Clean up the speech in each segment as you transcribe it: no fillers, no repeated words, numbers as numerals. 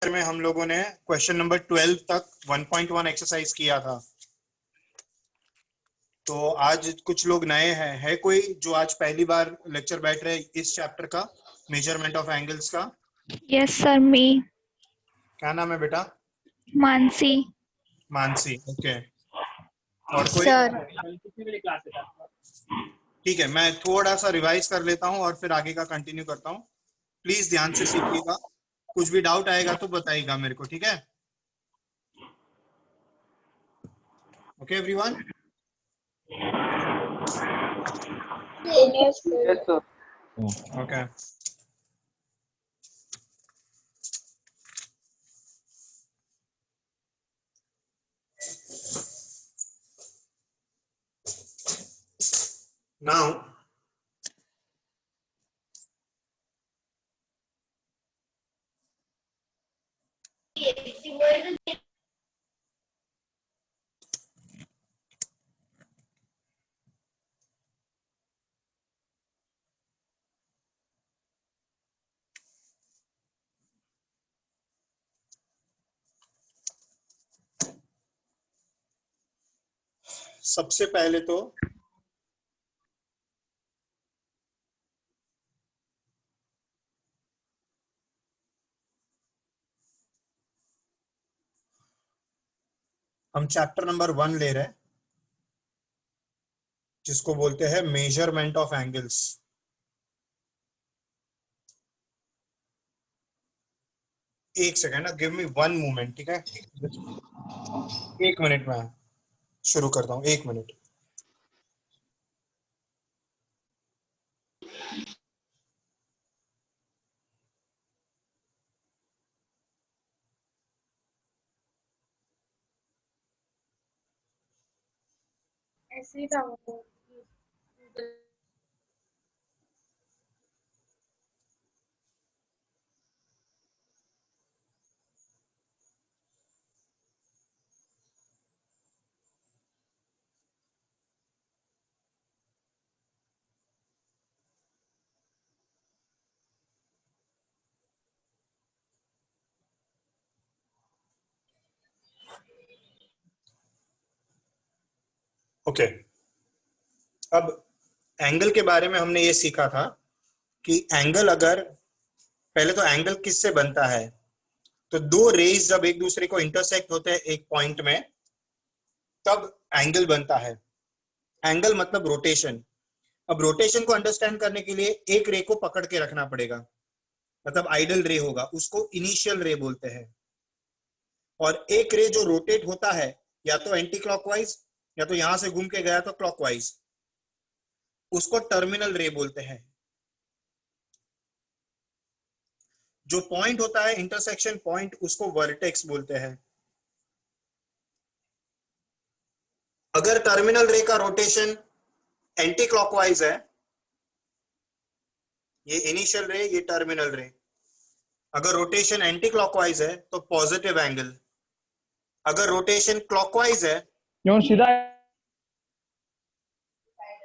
में हम लोगों ने क्वेश्चन नंबर 12 तक 1.1 एक्सरसाइज किया था। तो आज कुछ लोग नए हैं, है कोई जो आज पहली बार लेक्चर बैठ रहे इस चैप्टर का, मेजरमेंट ऑफ एंगल्स का? यस सर, मी। क्या नाम है बेटा? मानसी। मानसी, ओके। और कोई? सर। ठीक है, मैं थोड़ा सा रिवाइज कर लेता हूँ और फिर आगे का कंटिन्यू करता हूँ। प्लीज ध्यान से सीखिएगा, कुछ भी डाउट आएगा तो बताइएगा मेरे को, ठीक है? Okay everyone. Yes, sir. Okay, now सबसे पहले तो हम चैप्टर नंबर 1 ले रहे हैं, जिसको बोलते हैं मेजरमेंट ऑफ एंगल्स। एक सेकेंड, गिव मी 1 मोमेंट, ठीक है? 1 मिनट में शुरू करता हूँ, 1 मिनट। ऐसे ही था वो। ओके, अब एंगल के बारे में हमने ये सीखा था कि एंगल, अगर पहले तो एंगल किससे बनता है, तो दो रेज जब एक दूसरे को इंटरसेक्ट होते हैं एक पॉइंट में, तब एंगल बनता है। एंगल मतलब रोटेशन। अब रोटेशन को अंडरस्टैंड करने के लिए एक रे को पकड़ के रखना पड़ेगा, मतलब आइडल रे होगा, उसको इनिशियल रे बोलते हैं। और एक रे जो रोटेट होता है या तो एंटी क्लॉकवाइज या तो यहां से घूम के गया तो क्लॉकवाइज, उसको टर्मिनल रे बोलते हैं। जो पॉइंट होता है इंटरसेक्शन पॉइंट, उसको वर्टेक्स बोलते हैं। अगर टर्मिनल रे का रोटेशन एंटी क्लॉकवाइज है, ये इनिशियल रे, ये टर्मिनल रे। अगर रोटेशन एंटी क्लॉकवाइज है तो पॉजिटिव एंगल। अगर रोटेशन क्लॉकवाइज है, सीधा,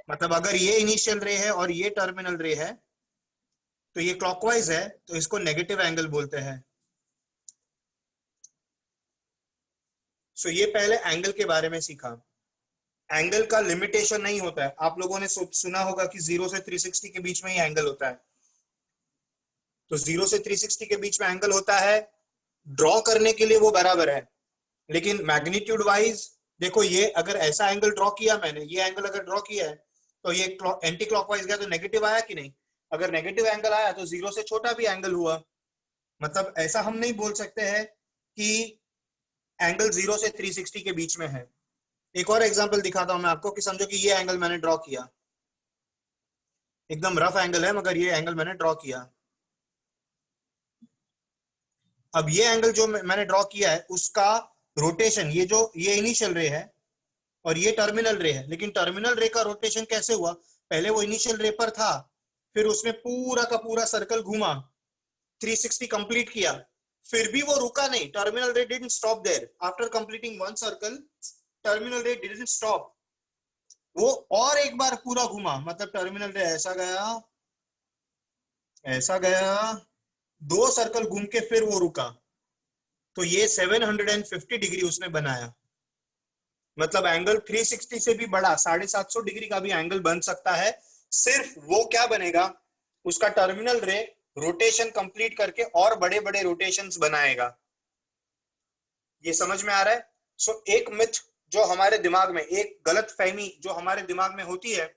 मतलब अगर ये इनिशियल रे है और ये टर्मिनल रे है, तो ये क्लॉकवाइज है, तो इसको नेगेटिव एंगल बोलते हैं। सो ये पहले एंगल के बारे में सीखा। एंगल का लिमिटेशन नहीं होता है। आप लोगों ने सुना होगा कि 0 से 360 के बीच में ही एंगल होता है। तो 0 से 360 के बीच में एंगल होता है, ड्रॉ करने के लिए वो बराबर है, लेकिन मैग्नीट्यूड वाइज देखो, ये अगर ऐसा एंगल ड्रॉ किया मैंने, ये एंगल अगर ड्रॉ किया है, तो ये एंटी क्लॉकवाइज गया तो नेगेटिव आया कि नहीं? अगर नेगेटिव एंगल आया तो 0 से छोटा भी एंगल हुआ। मतलब ऐसा हम नहीं बोल सकते हैं कि एंगल 0 से 360 के बीच में है। एक और एग्जांपल दिखाता हूं मैं आपको, कि समझो कि ये एंगल मैंने ड्रॉ किया, एकदम रफ एंगल है, मगर ये एंगल मैंने ड्रॉ किया। अब ये एंगल जो मैंने ड्रॉ किया है, उसका रोटेशन, ये इनिशियल रे है और ये टर्मिनल रे है, लेकिन टर्मिनल रे का रोटेशन कैसे हुआ? पहले वो इनिशियल रे पर था, फिर उसने पूरा का पूरा सर्कल घूमा, 360 कंप्लीट किया, फिर भी वो रुका नहीं। Terminal ray didn't stop there. After completing one circle, terminal ray didn't stop, वो और एक बार पूरा घूमा। मतलब टर्मिनल रे ऐसा गया, ऐसा गया, 2 सर्कल घूम के फिर वो रुका। तो ये 750 डिग्री उसने बनाया, मतलब एंगल 360 से भी बड़ा 750 डिग्री का भी एंगल बन सकता है। सिर्फ वो क्या बनेगा, उसका टर्मिनल रे रोटेशन कंप्लीट करके और बड़े बड़े रोटेशंस बनाएगा। ये समझ में आ रहा है? सो एक मिथ जो हमारे दिमाग में, एक गलत फहमी जो हमारे दिमाग में होती है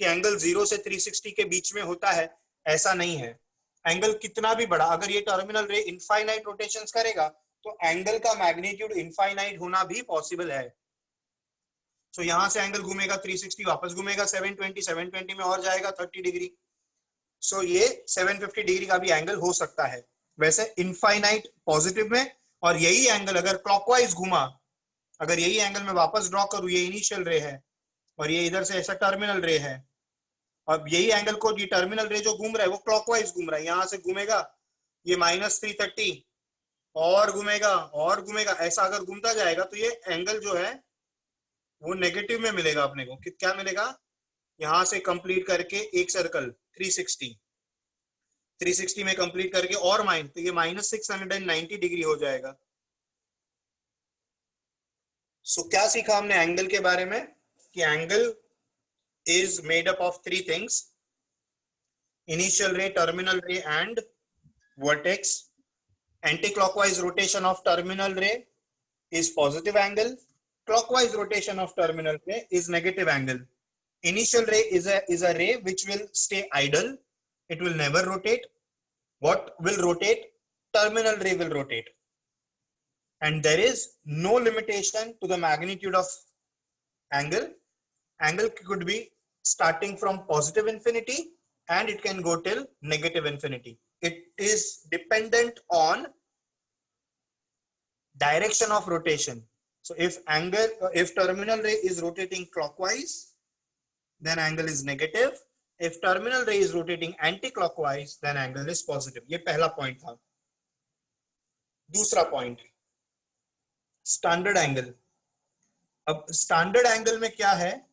कि एंगल 0 से 360 के बीच में होता है, ऐसा नहीं है। एंगल कितना भी बड़ा, अगर ये टर्मिनल रे इनफाइनाइट रोटेशंस करेगा तो एंगल का मैग्नीट्यूड इनफाइनाइट होना भी पॉसिबल है। सो यहां से एंगल घूमेगा 360, वापस घूमेगा 720 में और जाएगा 30 डिग्री। सो ये 750 डिग्री का भी एंगल हो सकता है वैसे इनफाइनाइट पॉजिटिव में। और यही एंगल अगर क्लॉकवाइज घुमा, अगर यही एंगल मैं वापस ड्रॉ करूं, ये इनिशियल रे है और ये इधर से ऐसा टर्मिनल रे है, अब यही एंगल को, ये टर्मिनल रे जो घूम रहा है वो क्लॉकवाइज घूम रहा है, यहां से घूमेगा ये -330 और घूमेगा और घूमेगा, ऐसा अगर घूमता जाएगा तो ये एंगल जो है वो नेगेटिव में मिलेगा अपने को। क्या मिलेगा, यहां से कंप्लीट करके एक सर्कल 360 में कंप्लीट करके और तो ये -690 डिग्री हो जाएगा। सो क्या सीखा हमने एंगल के बारे में कि angle is made up of 3 things: initial ray, terminal ray and vertex. Anti-clockwise rotation of terminal ray is positive angle, clockwise rotation of terminal ray is negative angle. Initial ray is a ray which will stay idle, it will never rotate. What will rotate? Terminal ray will rotate, and there is no limitation to the magnitude of angle. Angle could be starting from positive infinity and it can go till negative infinity. It is dependent on direction of rotation. So if terminal ray is rotating clockwise, then angle is negative. If terminal ray is rotating anti-clockwise, then angle is positive. ये पहला point था। दूसरा point, standard angle. अब standard angle में क्या है,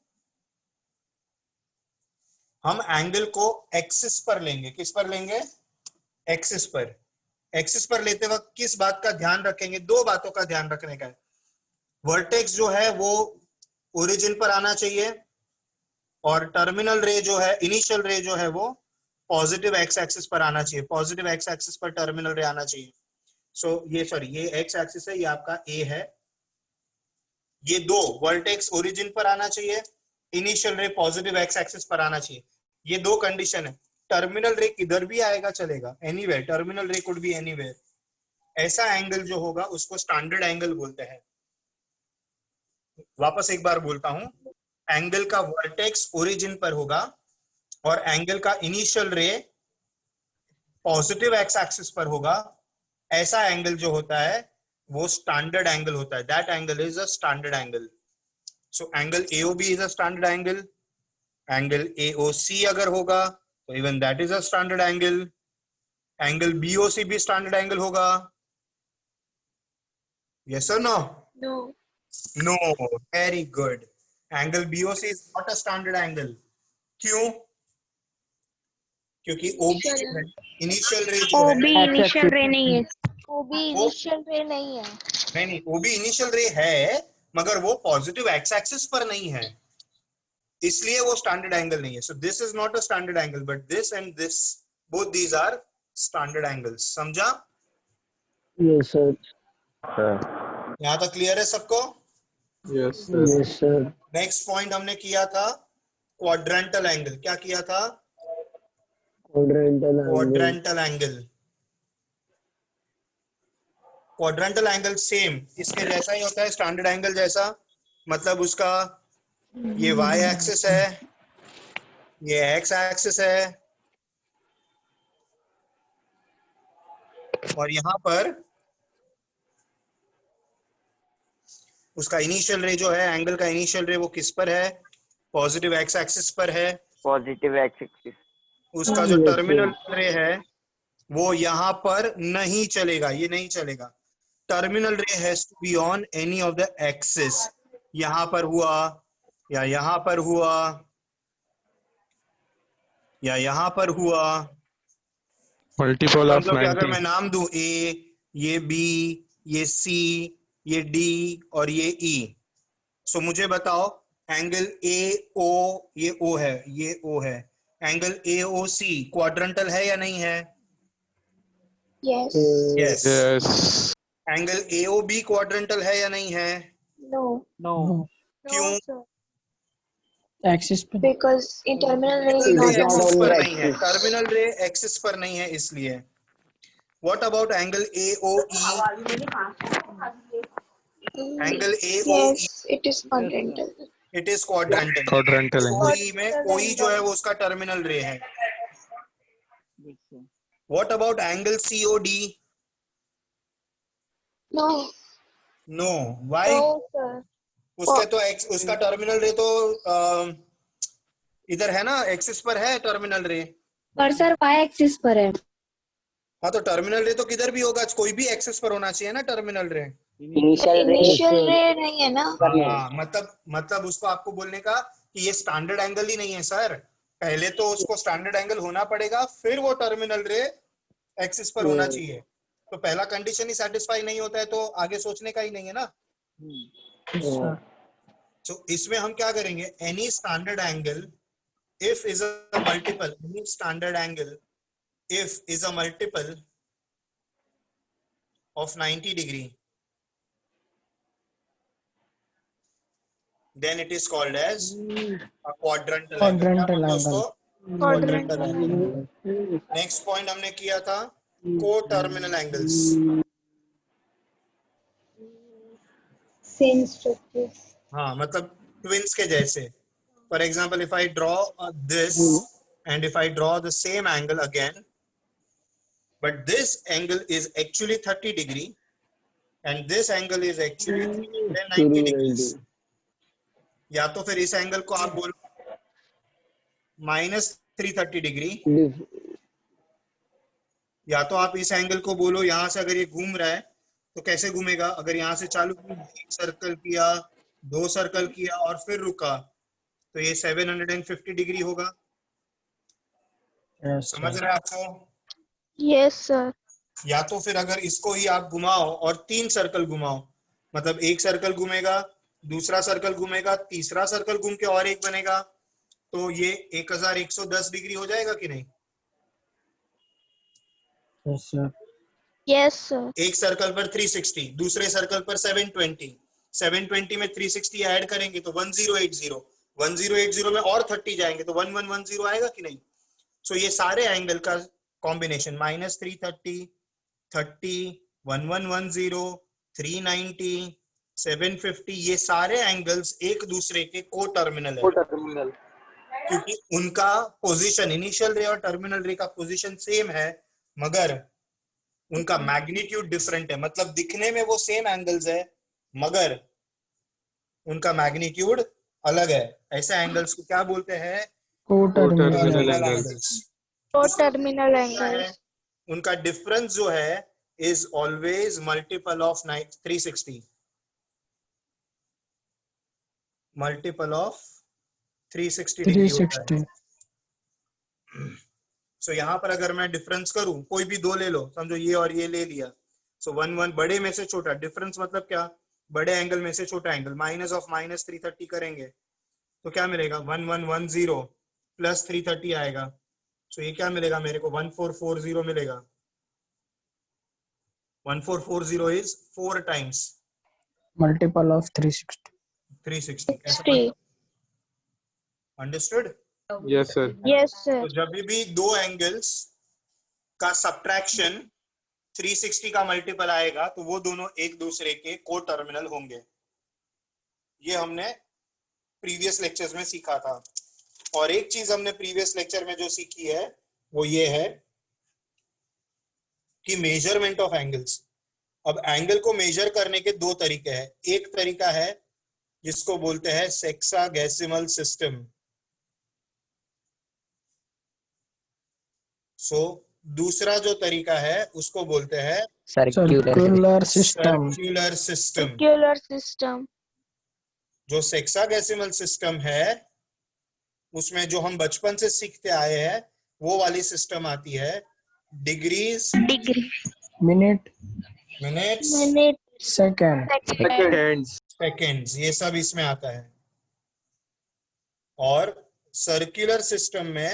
हम angle को एक्सिस पर लेंगे। किस पर लेंगे? एक्सिस पर। एक्सिस पर लेते वक्त किस बात का ध्यान रखेंगे? दो बातों का ध्यान रखने का है। वर्टेक्स जो है वो ओरिजिन पर आना चाहिए और टर्मिनल रे जो है, इनिशियल रे जो है वो पॉजिटिव एक्स एक्सिस पर आना चाहिए। पॉजिटिव एक्स एक्सिस पर टर्मिनल रे आना चाहिए। सो ये एक्स एक्सिस है, ये आपका ए है। ये दो वर्टेक्स ओरिजिन पर आना चाहिए, इनिशियल रे पॉजिटिव एक्स एक्सिस पर आना चाहिए। ये दो कंडीशन है। टर्मिनल रे किधर भी आएगा चलेगा, एनीवेयर, टर्मिनल रे कुड बी एनीवेयर। ऐसा एंगल जो होगा उसको स्टैंडर्ड एंगल बोलते हैं। वापस एक बार बोलता हूं, एंगल का वर्टेक्स ओरिजिन पर होगा और एंगल का इनिशियल रे पॉजिटिव एक्स एक्सिस पर होगा। ऐसा एंगल जो होता है वो स्टैंडर्ड एंगल होता है। That angle is a standard angle. So angle AOB is a standard angle. Angle AOC अगर होगा तो even that is a standard angle. Angle BOC भी स्टैंडर्ड एंगल होगा। यस और no? No. No, very good. Angle BOC is not a standard angle. क्यों? क्योंकि OB जो है, इनिशियल रे जो है, OB इनिशियल रे नहीं है। OB वो initial ray नहीं है। नहीं, OB इनिशियल रे है मगर वो पॉजिटिव एक्स एक्सिस पर नहीं है, इसलिए वो स्टैंडर्ड एंगल नहीं है। So this is not a standard angle, but this and this, both these are standard angles. समझा? Yes sir. यहां तक क्लियर है सबको? Yes sir. नेक्स्ट पॉइंट हमने किया था क्वाड्रेंटल एंगल। क्या किया था? Quadrantal angle. Quadrantal angle same इसके जैसा ही होता है, स्टैंडर्ड एंगल जैसा। मतलब उसका ये y एक्सिस है, ये x एक्सिस है और यहां पर उसका इनिशियल रे जो है, एंगल का इनिशियल रे वो किस पर है? पॉजिटिव एक्स एक्सिस पर है। Positive x axis. उसका जो टर्मिनल रे है वो यहाँ पर नहीं चलेगा, ये नहीं चलेगा। Terminal ray has to be on any of the axis. यहाँ पर हुआ या यहाँ पर हुआ या यहाँ पर हुआ। मल्टीपल ऑफ मतलब कि अगर 90। मैं नाम दूं A, ये B, ये C, ये D और ये E। सो मुझे बताओ एंगल AO, ये O है, ये O है, एंगल AOC क्वाड्रेंटल है या नहीं है? Yes. Yes. Yes. Angle AOB quadrantal है या नहीं है? No. No. क्यों? No, sir. एक्सिस पे Because in terminal ray is terminal रे not not एक्सिस on पर the नहीं है, axis. टर्मिनल रे एक्सिस पर नहीं है इसलिए। What about angle AOE? Angle AOE Yes, it is quadrantal. It is quadrantal. Quadrantal angle. OE में OE जो है वो उसका टर्मिनल रे है। What about angle COD? No. No, why? No, sir. उसके तो उसका टर्मिनल रे तो इधर है ना, एक्सिस पर है टर्मिनल रे। पर सर वाई एक्सिस पर है। हाँ तो टर्मिनल रे तो किधर भी होगा, कोई भी एक्सिस पर होना चाहिए ना टर्मिनल रे। Initial ray नहीं है ना? हाँ मतलब उसको आपको बोलने का कि ये स्टैंडर्ड एंगल ही नहीं है सर, पहले तो उसको स्टैंडर्ड एंगल होना पड़ेगा, फिर वो टर्मिनल रे एक्सिस पर होना चाहिए। तो पहला कंडीशन ही सेटिस्फाई नहीं होता है तो आगे सोचने का ही नहीं है ना। तो इसमें हम क्या करेंगे, any standard angle if is a multiple, any standard angle if is a multiple of 90 degree, then it is called as a quadrantal angle। क्या बोलते हैं उसको? Quadrantal angle। नेक्स्ट पॉइंट हमने किया था को-टर्मिनल एंगल्स। Same structure. हाँ मतलब twins के जैसे। For example, if I draw this and if I draw the same angle again, but this angle is actually 30 degree and this angle is actually 90 degrees, या तो फिर इस एंगल को आप बोलो -330 डिग्री, या तो आप इस एंगल को बोलो यहां से अगर ये घूम रहा है तो कैसे घूमेगा, अगर यहां से चालू एक सर्कल किया, 2 सर्कल किया और फिर रुका तो ये 750 डिग्री होगा। समझ रहे हैं आपको? Yes, sir. या तो फिर अगर इसको ही आप घुमाओ और 3 सर्कल घुमाओ, मतलब एक सर्कल घूमेगा, दूसरा सर्कल घूमेगा, तीसरा सर्कल घूम के और एक बनेगा, तो ये 1110 डिग्री हो जाएगा कि नहीं? Yes, sir. एक सर्कल पर 360, दूसरे सर्कल पर 720, 720 में 360 ऐड करेंगे तो 1080, 1080 में और 30 जाएंगे तो 1110 आएगा कि नहीं? सो ये सारे एंगल का कॉम्बिनेशन -330, 30, 1110, 390, 750, ये सारे एंगल्स एक दूसरे के को टर्मिनल है, क्योंकि उनका पोजीशन, इनिशियल रे और टर्मिनल रे का पोजीशन सेम है मगर उनका मैग्नीट्यूड डिफरेंट है। मतलब दिखने में वो सेम एंगल्स है मगर उनका मैग्नीट्यूड अलग है। ऐसे एंगल्स को क्या बोलते हैं? Co-terminal angles. Angles. Co-terminal angles. उनका डिफरेंस जो है is always multiple of 360, multiple of 360 degree होता है। सो यहाँ पर अगर मैं डिफरेंस करूं, कोई भी दो ले लो, समझो ये और ये ले लिया, सो 1 बड़े में से छोटा, डिफरेंस मतलब क्या, बड़े एंगल में से छोटा एंगल, माइनस ऑफ -330 करेंगे तो क्या मिलेगा, 1110 प्लस 330 आएगा, सो ये क्या मिलेगा मेरे को, 1440 मिलेगा। 1440 is 4 times multiple of 360। Understood? Yes, sir. Yes, sir. तो जब भी दो एंगल्स का सब्ट्रैक्शन 360 का मल्टीपल आएगा तो वो दोनों एक दूसरे के को टर्मिनल होंगे। ये हमने प्रीवियस लेक्चर्स में सीखा था। और एक चीज हमने प्रीवियस लेक्चर में जो सीखी है वो ये है कि मेजरमेंट ऑफ एंगल्स। अब एंगल को मेजर करने के दो तरीके हैं। एक तरीका है जिसको बोलते हैं सेक्सागेसिमल सिस्टम। दूसरा जो तरीका है उसको बोलते हैं circular system. Circular system. Circular system. जो सेक्सागेसिमल सिस्टम है उसमें जो हम बचपन से सीखते आए हैं वो वाली सिस्टम आती है degrees, degree, minute, minutes, minute, second, second, Seconds. Seconds, ये सब इसमें आता है। और सर्कुलर सिस्टम में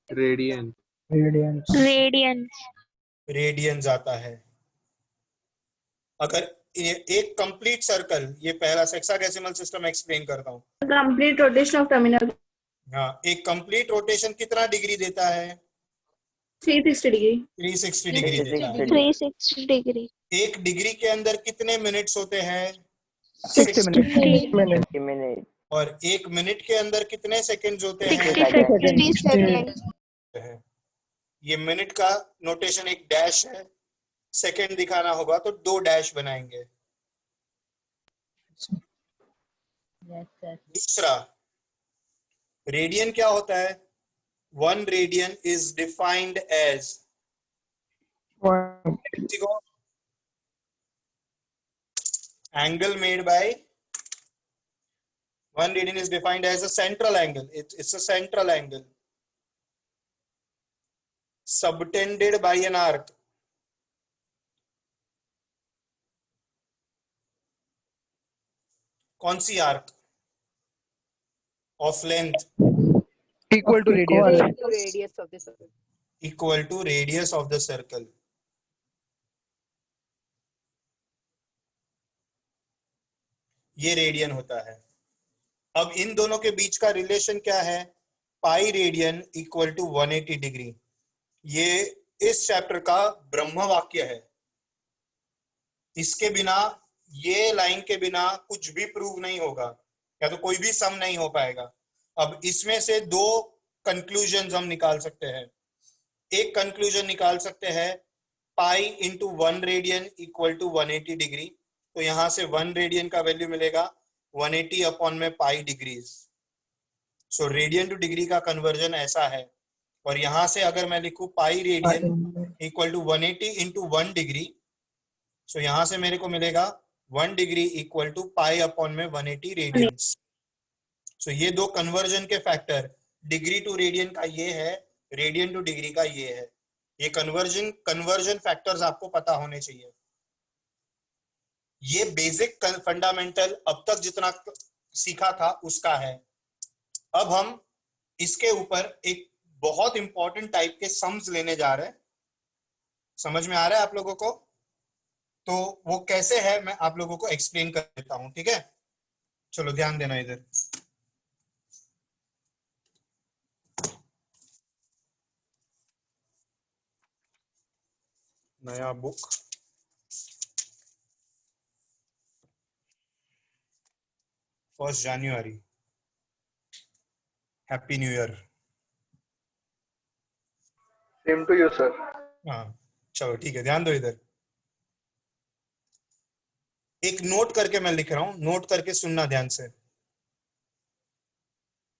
Radian. radians, radians, रेडियंस आता है। अगर एक कंप्लीट सर्कल, ये पहला हेक्साडेसिमल सिस्टम एक्सप्लेन करता हूँ। Complete rotation of terminal हाँ, एक कंप्लीट रोटेशन कितना डिग्री देता है? 360 degree. 360 डिग्री देता है। 360 degree, एक डिग्री के अंदर कितने मिनट्स होते हैं? 60 minutes, minute, और एक मिनट के अंदर कितने सेकंड्स होते हैं? 60 seconds, ये मिनट का नोटेशन एक डैश है, सेकंड दिखाना होगा तो 2 डैश बनाएंगे। दूसरा, रेडियन क्या होता है? 1 radian is defined as, angle made by 1 radian is defined as a central angle. It's a central angle subtended by an arc. कौन सी arc? Of length equal to radius, radius of the circle. Equal to radius of the circle. ये radian होता है। अब इन दोनों के बीच का relation क्या है? Pi radian equal to 180 degree. ये इस चैप्टर का ब्रह्म वाक्य है। इसके बिना, ये लाइन के बिना कुछ भी प्रूव नहीं होगा, या तो कोई भी सम नहीं हो पाएगा। अब इसमें से 2 कंक्लूजन हम निकाल सकते हैं। एक कंक्लूजन निकाल सकते हैं, pi into 1 radian equal to 180 degree. तो यहां से 1 रेडियन का वैल्यू मिलेगा 180 अपॉन में pi degrees. So radian to degree का कन्वर्जन ऐसा है। और यहां से अगर मैं लिखूं pi radian equal to 180 into 1 degree, so यहां से मेरे को मिलेगा 1 degree equal to pi upon में 180 रेडियंस। सो ये 2 कन्वर्जन के फैक्टर, डिग्री टू रेडियन का ये है, रेडियन टू डिग्री का ये है। ये कन्वर्जन फैक्टर्स आपको पता होने चाहिए। ये बेसिक फंडामेंटल अब तक जितना सीखा था उसका है। अब हम इसके ऊपर एक बहुत इंपॉर्टेंट टाइप के सम्स लेने जा रहे हैं। समझ में आ रहा है आप लोगों को? तो वो कैसे है मैं आप लोगों को एक्सप्लेन कर देता हूं, ठीक है? चलो ध्यान देना इधर। नया book, first January, happy new year. Same to you, sir. हाँ चलो ठीक है, ध्यान दो इधर। एक नोट करके मैं लिख रहा हूं, नोट करके सुनना ध्यान से।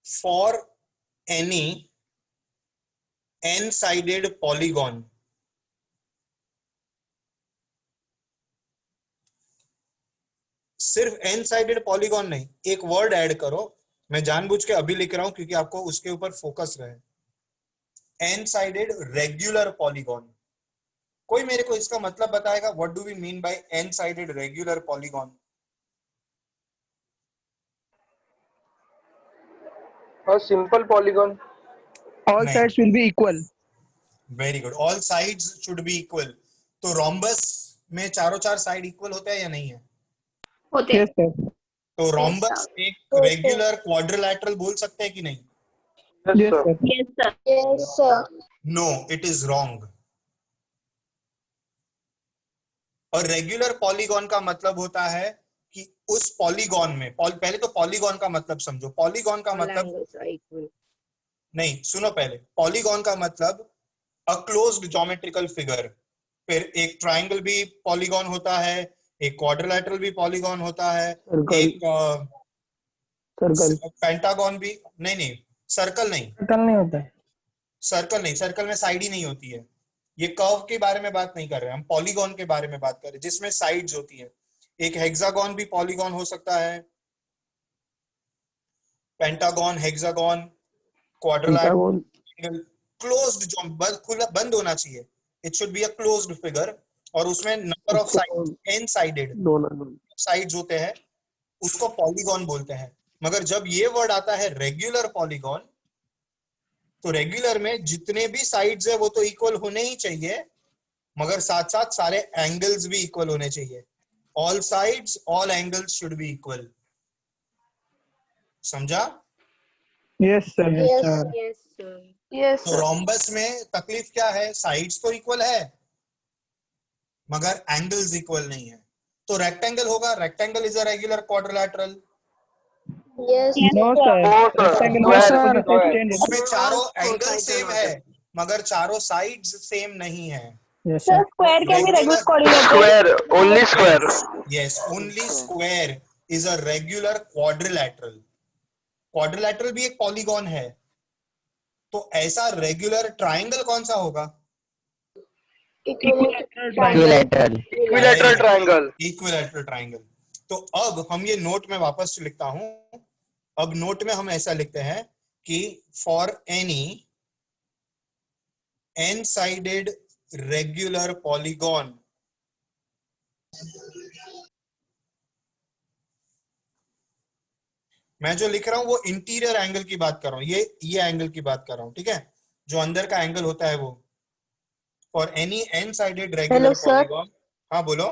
फॉर एनी n-sided polygon, सिर्फ n-sided पॉलीगॉन नहीं, एक वर्ड ऐड करो। मैं जानबूझ के अभी लिख रहा हूं क्योंकि आपको उसके ऊपर फोकस रहे। n-sided regular polygon. कोई मेरे को इसका मतलब बताएगा? What do we mean by n-sided regular polygon? A simple polygon. all नहीं। sides will be equal, very good, all sides should be equal. तो रोम्बस में चारों 4 साइड इक्वल होता है या नहीं है? होते हैं। yes sir, तो रोम्बस एक रेगुलर क्वाड्रिलैटरल बोल सकते हैं कि नहीं? yes sir, Yes, sir. yes sir, no, it is wrong. और रेगुलर पॉलीगॉन का मतलब होता है कि उस पॉलीगॉन में, पहले तो पॉलीगॉन का मतलब समझो। पॉलीगॉन का मतलब, नहीं सुनो पहले, पॉलीगॉन का मतलब अ क्लोज्ड ज्योमेट्रिकल फिगर। फिर एक ट्राइंगल भी पॉलीगॉन होता है, एक क्वाड्रिलैटरल भी पॉलीगॉन होता है, एक सर्कल, पेंटागन भी। नहीं, सर्कल नहीं, सर्कल नहीं होता है, सर्कल नहीं, सर्कल में साइड ही नहीं होती है। ये कर्व के बारे में बात नहीं कर रहे, हम पॉलीगॉन के बारे में बात कर रहे हैं जिसमें साइड्स होती है। एक हेक्सागन भी पॉलीगॉन हो सकता है, पेंटागन, हेक्सागन, क्वाड्रिलैटरल, क्लोज्ड, जो बंद होना चाहिए। It should be a closed figure. और उसमें number of side n sided sides होते हैं, उसको पॉलीगॉन बोलते हैं। मगर जब ये वर्ड आता है रेगुलर पॉलीगॉन, तो रेगुलर में जितने भी साइड्स है वो तो इक्वल होने ही चाहिए, मगर साथ साथ सारे एंगल्स भी इक्वल होने चाहिए। All sides all angles should be equal. समझा? Yes, sir. Yes, Yes. sir. Yes, sir. Yes, तो sir. रोम्बस में तकलीफ क्या है? साइड्स तो इक्वल है मगर एंगल्स इक्वल नहीं है। तो रेक्टेंगल होगा, rectangle is a regular quadrilateral. Yes, No, sir. No, sir. Rectangle Square, में कोई square. extend है। उसमें चारों All angle sides same are है मगर चारों साइड्स सेम नहीं है। Yes, sir. square can be regular Regular- coordinated. Square, only square. Yes, only square is a regular quadrilateral. Quadrilateral भी एक पॉलीगॉन है। तो ऐसा रेगुलर ट्राइंगल कौन सा होगा? Equilateral triangle. Equilateral triangle. तो अब हम ये नोट में वापस लिखता हूं। अब नोट में हम ऐसा लिखते हैं कि for any n sided regular polygon, मैं जो लिख रहा हूं वो इंटीरियर एंगल की बात कर रहा हूं, ये एंगल की बात कर रहा हूं, ठीक है, जो अंदर का एंगल होता है वो। For any n sided regular Hello, sir. Polygon. हाँ बोलो।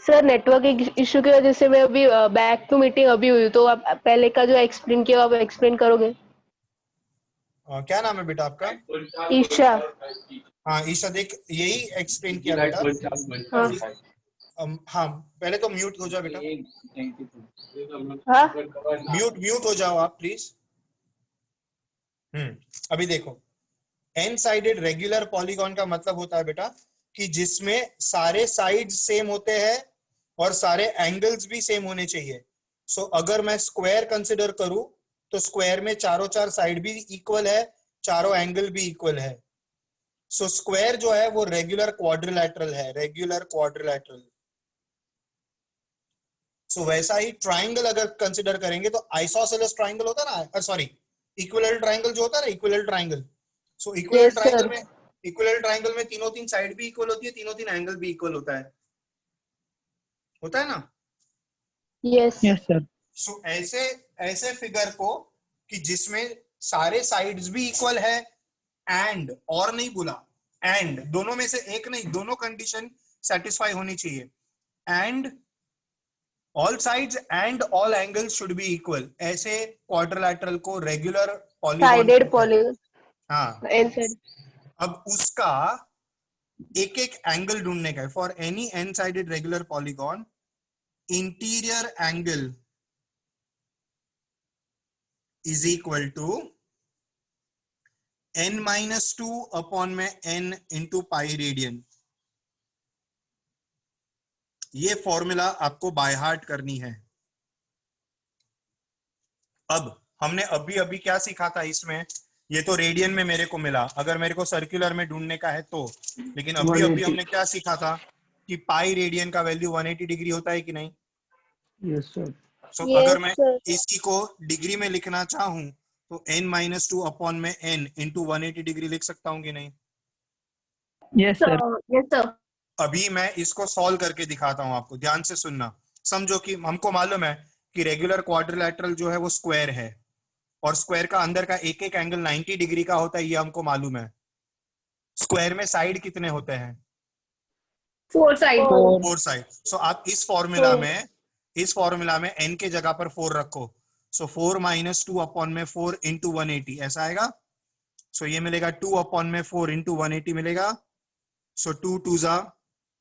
सर नेटवर्क इशू की वजह से मैं अभी बैक टू मीटिंग अभी हुई, तो आप पहले का जो एक्सप्लेन किया आप एक्सप्लेन करोगे? क्या नाम है बेटा आपका? ईशा। हाँ ईशा, देख यही एक्सप्लेन किया बेटा। हाँ हाँ पहले तो म्यूट हो जाओ बेटा, हाँ म्यूट हो जाओ आप प्लीज। अभी देखो, एन साइडेड रेगुलर पॉलीगॉन का मतलब होता है बेटा कि जिसमें सारे साइड्स सेम होते हैं और सारे एंगल्स भी सेम होने चाहिए। सो अगर मैं स्क्वायर कंसिडर करूं तो स्क्वायर में चारों चार साइड भी इक्वल है, चारों एंगल भी इक्वल है। सो स्क्वायर जो है वो रेगुलर क्वाड्रिलैटरल है, रेगुलर क्वाड्रिलैटरल। सो वैसा ही ट्राइंगल अगर कंसिडर करेंगे तो आइसोसेलेस ट्राइंगल होता है ना, सॉरी इक्विलैटरल ट्राइंगल जो होता है ना, इक्विलैटरल ट्राइंगल। सो इक्विलैटरल ट्राइंगल में, इक्विलैटरल ट्राइंगल में तीनों तीन साइड भी इक्वल होती है, तीनों तीन एंगल भी इक्वल होता है ना? Yes Yes, sir. सो ऐसे फिगर को कि जिसमें सारे साइड्स भी इक्वल है एंड, और नहीं बोला एंड, दोनों में से एक नहीं, दोनों कंडीशन सेटिस्फाई होनी चाहिए। And all sides and all angles should be equal, ऐसे क्वाड्रिलैटरल को रेगुलर पॉलीगॉन साइडेड पॉलीगॉन। हाँ, एन साइड। अब उसका एक एक एंगल ढूंढने का है। For any n sided regular polygon, interior angle is equal to n-2 upon में n इंटू पाई रेडियन। ये फॉर्मूला आपको बाय हार्ट करनी है। अब हमने अभी अभी क्या सीखा था इसमें, ये तो रेडियन में मेरे को मिला, अगर मेरे को सर्कुलर में ढूंढने का है तो, लेकिन अभी अभी हमने क्या सीखा था कि पाई रेडियन का वैल्यू 180 डिग्री होता है कि नहीं? Yes, sir. सो अगर मैं इसी को डिग्री में लिखना चाहूं तो n-2 अपॉन में n इंटू 180 डिग्री लिख सकता हूं कि नहीं? Yes, sir. Yes, sir. अभी मैं इसको सॉल्व करके दिखाता हूं आपको, ध्यान से सुनना। समझो कि हमको मालूम है कि रेगुलर क्वाड्रिलैटरल जो है वो स्क्वायर है और स्क्वायर का अंदर का एक एक एंगल 90 डिग्री का होता है, ये हमको मालूम है। स्क्वायर में साइड कितने होते हैं? 4 sides. 4 साइड। सो आप इस फॉर्मूला में n के जगह पर 4 रखो। सो 4 - 2 अपॉन में 4 इंटू 180 ऐसा आएगा। सो ये मिलेगा 2 अपॉन में 4 इंटू 180 मिलेगा। सो 2 2 जा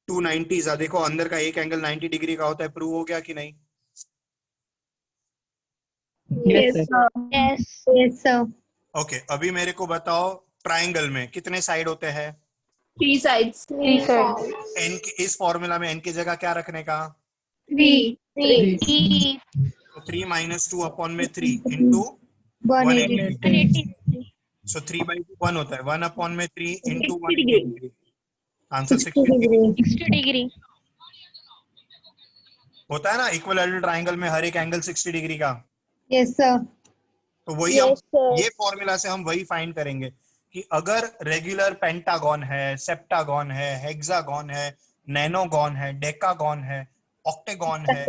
290 जा, देखो अंदर का एक एंगल 90 डिग्री का होता है, प्रूव हो गया कि नहीं? Yes, sir. Yes sir. Okay, अभी मेरे को बताओ ट्राइंगल में कितने साइड होते हैं? 3 sides. Three side. n के इस फॉर्मूला में n की जगह क्या रखने का? 3. थ्री। 3 - 2 अपॉन में 3 इंटू 180। सो 3/2 1 होता है, 1 अपॉन में 3 into 180 degree, answer 60 degree 60 degree. होता है ना। इक्विलैटरल ट्राइंगल में हर एक एंगल 60 डिग्री का। Yes sir. तो वही हम ये फॉर्मूला से हम वही फाइंड करेंगे कि अगर रेगुलर पेंटागन है, सेप्टागन है, हेक्सागन है, नैनोगन है, डेकागन है, ऑक्टेगन है,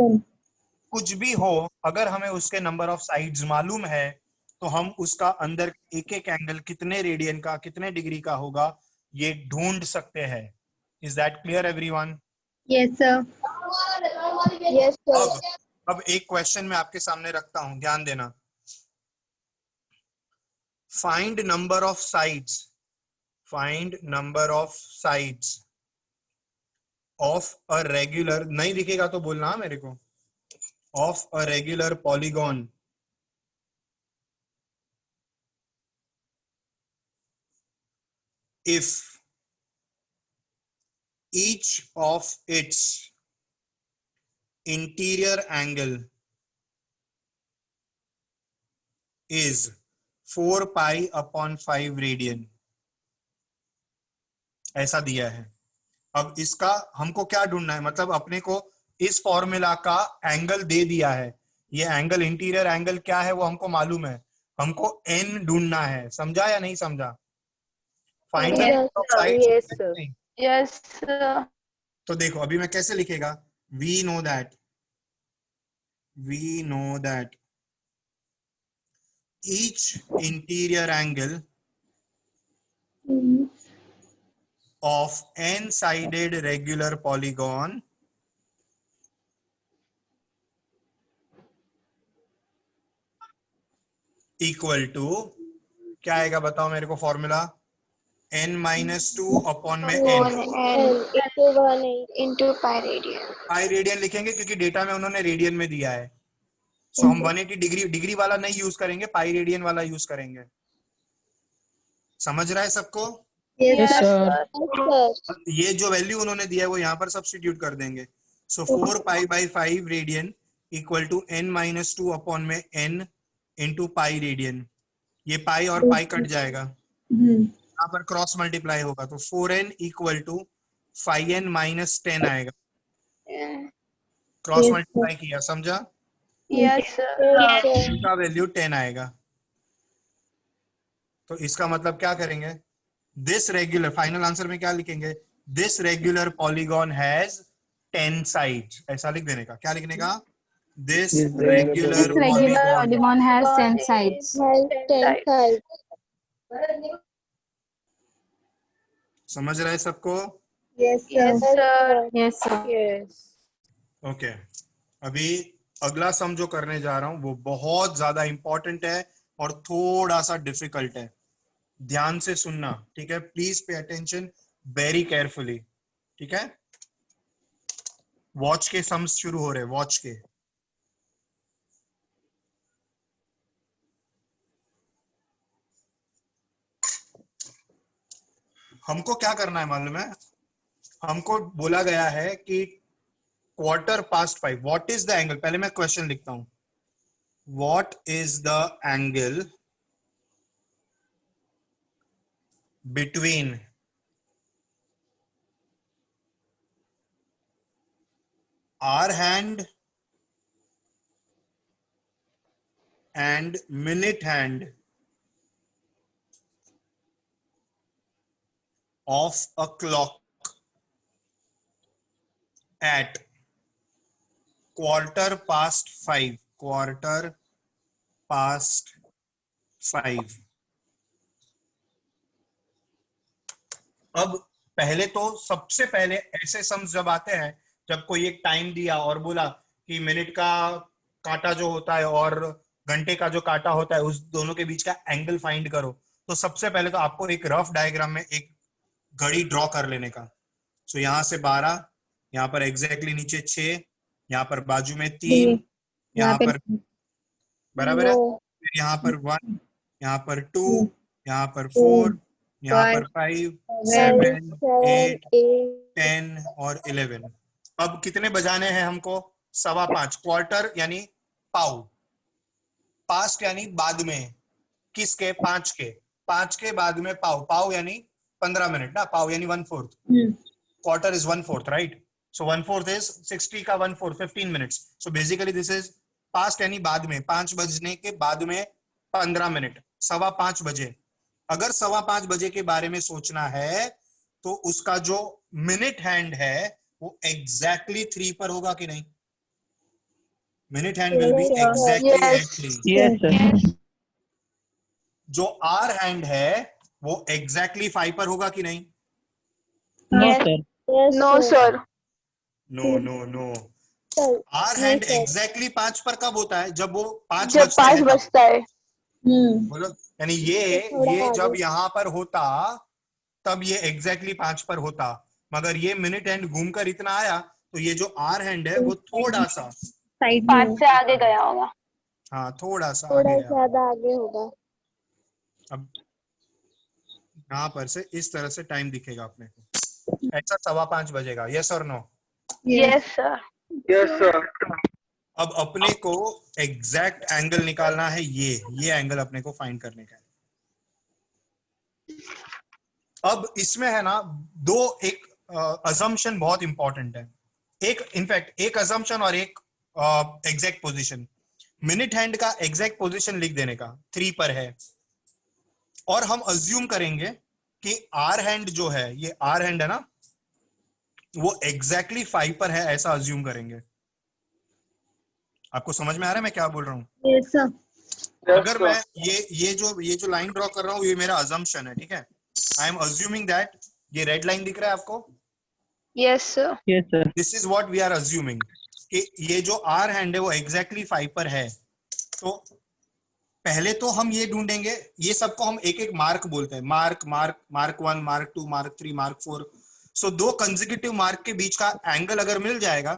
कुछ भी हो, अगर हमें उसके नंबर ऑफ साइड्स मालूम है तो हम उसका अंदर एक एक एंगल कितने रेडियन का, कितने डिग्री का होगा, ये ढूंढ सकते हैं. Is that clear everyone? Yes, sir. Yes, sir. अब एक क्वेश्चन मैं आपके सामने रखता हूं, ध्यान देना. Find number of sides, find number of sides of a regular, नहीं दिखेगा तो बोलना मेरे को, of a regular polygon if each of its interior angle is 4 pi upon 5 radian. ऐसा दिया है. अब इसका हमको क्या ढूंढना है, मतलब अपने को इस फॉर्मूला का एंगल दे दिया है. ये एंगल, इंटीरियर एंगल क्या है वो हमको मालूम है, हमको n ढूंढना है. समझा या नहीं समझा? Find Yes, sir. Yes, sir. तो देखो अभी मैं कैसे लिखेगा. we know that each interior angle of n-sided regular polygon equal to क्या आएगा बताओ मेरे को फॉर्मूला. n-2 अपॉन में n, into pi radian. Pi radian लिखेंगे क्योंकि डेटा में उन्होंने रेडियन में दिया है. सो हम 180 डिग्री वाला नहीं यूज करेंगे, पाई रेडियन वाला यूज करेंगे. समझ रहा है सबको? Yes, sir. ये जो वैल्यू उन्होंने दिया है वो यहाँ पर सब्स्टिट्यूट कर देंगे. So 4 pi by 5 radian equal to n-2 upon में n इंटू पाई रेडियन. ये पाई और पाई कट जाएगा, यहाँ पर क्रॉस मल्टीप्लाई होगा तो 4n equal to 5n minus 10 आएगा. क्रॉस मल्टीप्लाई किया, समझा? Yes, sir. इसका वैल्यू 10 आएगा. तो इसका मतलब क्या करेंगे, दिस रेगुलर, फाइनल आंसर में क्या लिखेंगे, this regular polygon has 10 sides. ऐसा लिख देने का. क्या लिखने का? This regular polygon has 10 sides. समझ रहा है सबको? Yes, sir. Yes, sir. Yes. Okay. अभी अगला सम जो करने जा रहा हूं वो बहुत ज्यादा इंपॉर्टेंट है और थोड़ा सा डिफिकल्ट है. ध्यान से सुनना, ठीक है? Please pay attention very carefully, ठीक है? वॉच के सम्स शुरू हो रहे, वॉच के. हमको क्या करना है मालूम है? हमको बोला गया है कि 5:15. व्हाट इज द एंगल, पहले मैं क्वेश्चन लिखता हूं. What is the angle between hour hand and minute hand of a clock at 5:15. 5:15. अब पहले तो सबसे पहले ऐसे सम्स जब आते हैं जब कोई एक टाइम दिया और बोला कि मिनट का कांटा जो होता है और घंटे का जो कांटा होता है उस दोनों के बीच का एंगल फाइंड करो. तो सबसे पहले तो आपको एक रफ डायग्राम में एक घड़ी ड्रॉ कर लेने का. सो यहाँ से 12, यहाँ पर एग्जैक्टली नीचे 6, यहाँ पर बाजू में 3, यहाँ पर बराबर है, फिर यहाँ पर 1, यहाँ पर 2, यहाँ पर 4, यहाँ पर 5, 7, 8, 10 और 11. अब कितने बजाने हैं हमको? 5:15. क्वार्टर यानी पाव, पास्ट यानी बाद में, किसके? 5 के. 5 के बाद में पाव, पाव यानी 15 मिनट ना, पाव यानी 1/4. Quarter is 1/4, right? So 1/4 is 60 का 1/4, 15 minutes. So basically this is past यानी बाद में, 5 बजने के बाद में 15 मिनट, 5:15 बजे. अगर 5:15 बजे के बारे में सोचना है तो उसका जो मिनट हैंड है वो एग्जैक्टली 3 पर होगा कि नहीं? Minute hand will be exactly at 3. Yes, sir. जो आर हैंड है वो एग्जैक्टली 5 पर होगा कि नहीं? No, sir. No sir. No no no. Hour hand exactly 5 पर कब होता है? जब वो 5 जब बजते 5 हैं तब. बजता है. बोलो, यानी ये जब यहाँ पर होता तब ये एग्जैक्टली 5 पर होता, मगर ये मिनट हैंड घूमकर इतना आया तो ये जो आर हैंड है वो थोड़ा सा 5 से आगे गया होगा. हाँ थोड़ा सा थोड़ा आगे गया. ज्यादा आगे होगा. अब यहाँ पर से इस तरह से टाइम दिखेगा अपने को, ऐसा 5:15 बजेगा. यस और no? Yes sir. Yes, sir. अब अपने को एग्जैक्ट एंगल निकालना है, ये एंगल अपने को फाइंड करने का है. अब इसमें है ना दो, एक अजम्पशन बहुत इंपॉर्टेंट है. एक इनफैक्ट एक अजम्पशन और एक एग्जैक्ट पोजीशन. मिनट हैंड का एग्जैक्ट पोजीशन लिख देने का 3 पर है, और हम अज्यूम करेंगे कि आर हैंड जो है, ये आर हैंड है ना, वो एग्जैक्टली 5 पर है, ऐसा अज्यूम करेंगे. आपको समझ में आ रहा है मैं क्या बोल रहा हूँ? Yes sir. अगर मैं ये जो लाइन ड्रॉ कर रहा हूँ ये मेरा अजम्पशन है, ठीक है. आई एम अज्यूमिंग दैट, ये रेड लाइन दिख रहा है आपको? Yes sir. Yes, sir. This is what we are assuming कि ये जो आर हैंड है वो एग्जैक्टली 5 पर है. तो पहले तो हम ये ढूंढेंगे, ये सबको हम एक एक मार्क बोलते हैं. Mark 1, mark 2, mark 3, mark 4. सो दो कंसेक्यूटिव मार्क के बीच का एंगल अगर मिल जाएगा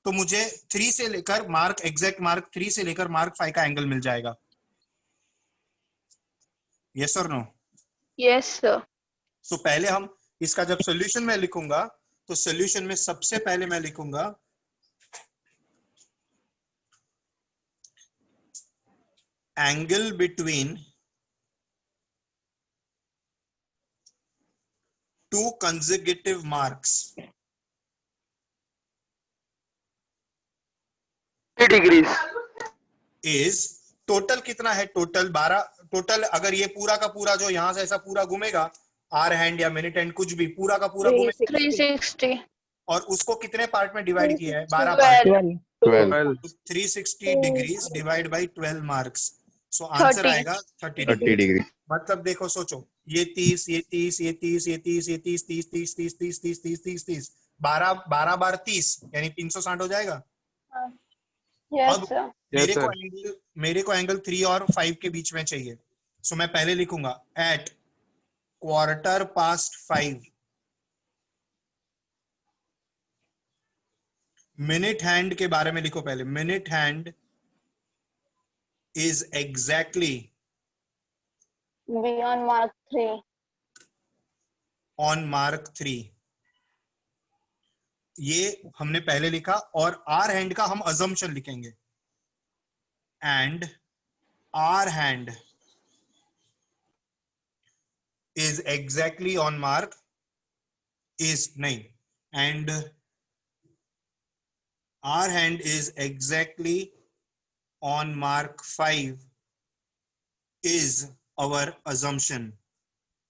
तो मुझे 3 से लेकर मार्क एग्जैक्ट मार्क 3 से लेकर मार्क 5 का एंगल मिल जाएगा. यस और नो? Yes sir. सो पहले हम इसका जब सॉल्यूशन में लिखूंगा तो सॉल्यूशन में सबसे पहले मैं लिखूंगा angle between two consecutive marks 3 degrees. Is, total कितना है? टोटल 12. टोटल अगर ये पूरा का पूरा जो यहां से ऐसा पूरा घूमेगा, आर हैंड या मिनट हैंड कुछ भी पूरा का पूरा घूमेगा, 360. और उसको कितने पार्ट में डिवाइड किया है? 12 part. 12. 360 degrees divide by 12 marks. So answer 30. आएगा 30 30 डिग्री. मतलब देखो, सोचो, ये 30, ये 30, ये 30, ये 30, ये 30, 30, 30, 30, 30, 30, 30, 30, 30, 12 बार 30 यानी 360 हो जाएगा. यस अब सर. मेरे को एंगल 3 और 5 के बीच में चाहिए. सो मैं पहले लिखूंगा एट 5:15 मिनट हैंड के बारे में लिखो पहले. Minute hand is exactly beyond mark 3. On mark 3. ये हमने पहले लिखा, और आर हैंड का हम अजम्पशन लिखेंगे. And hour hand is exactly on mark is नहीं, and hour hand is exactly on mark 5 is our assumption.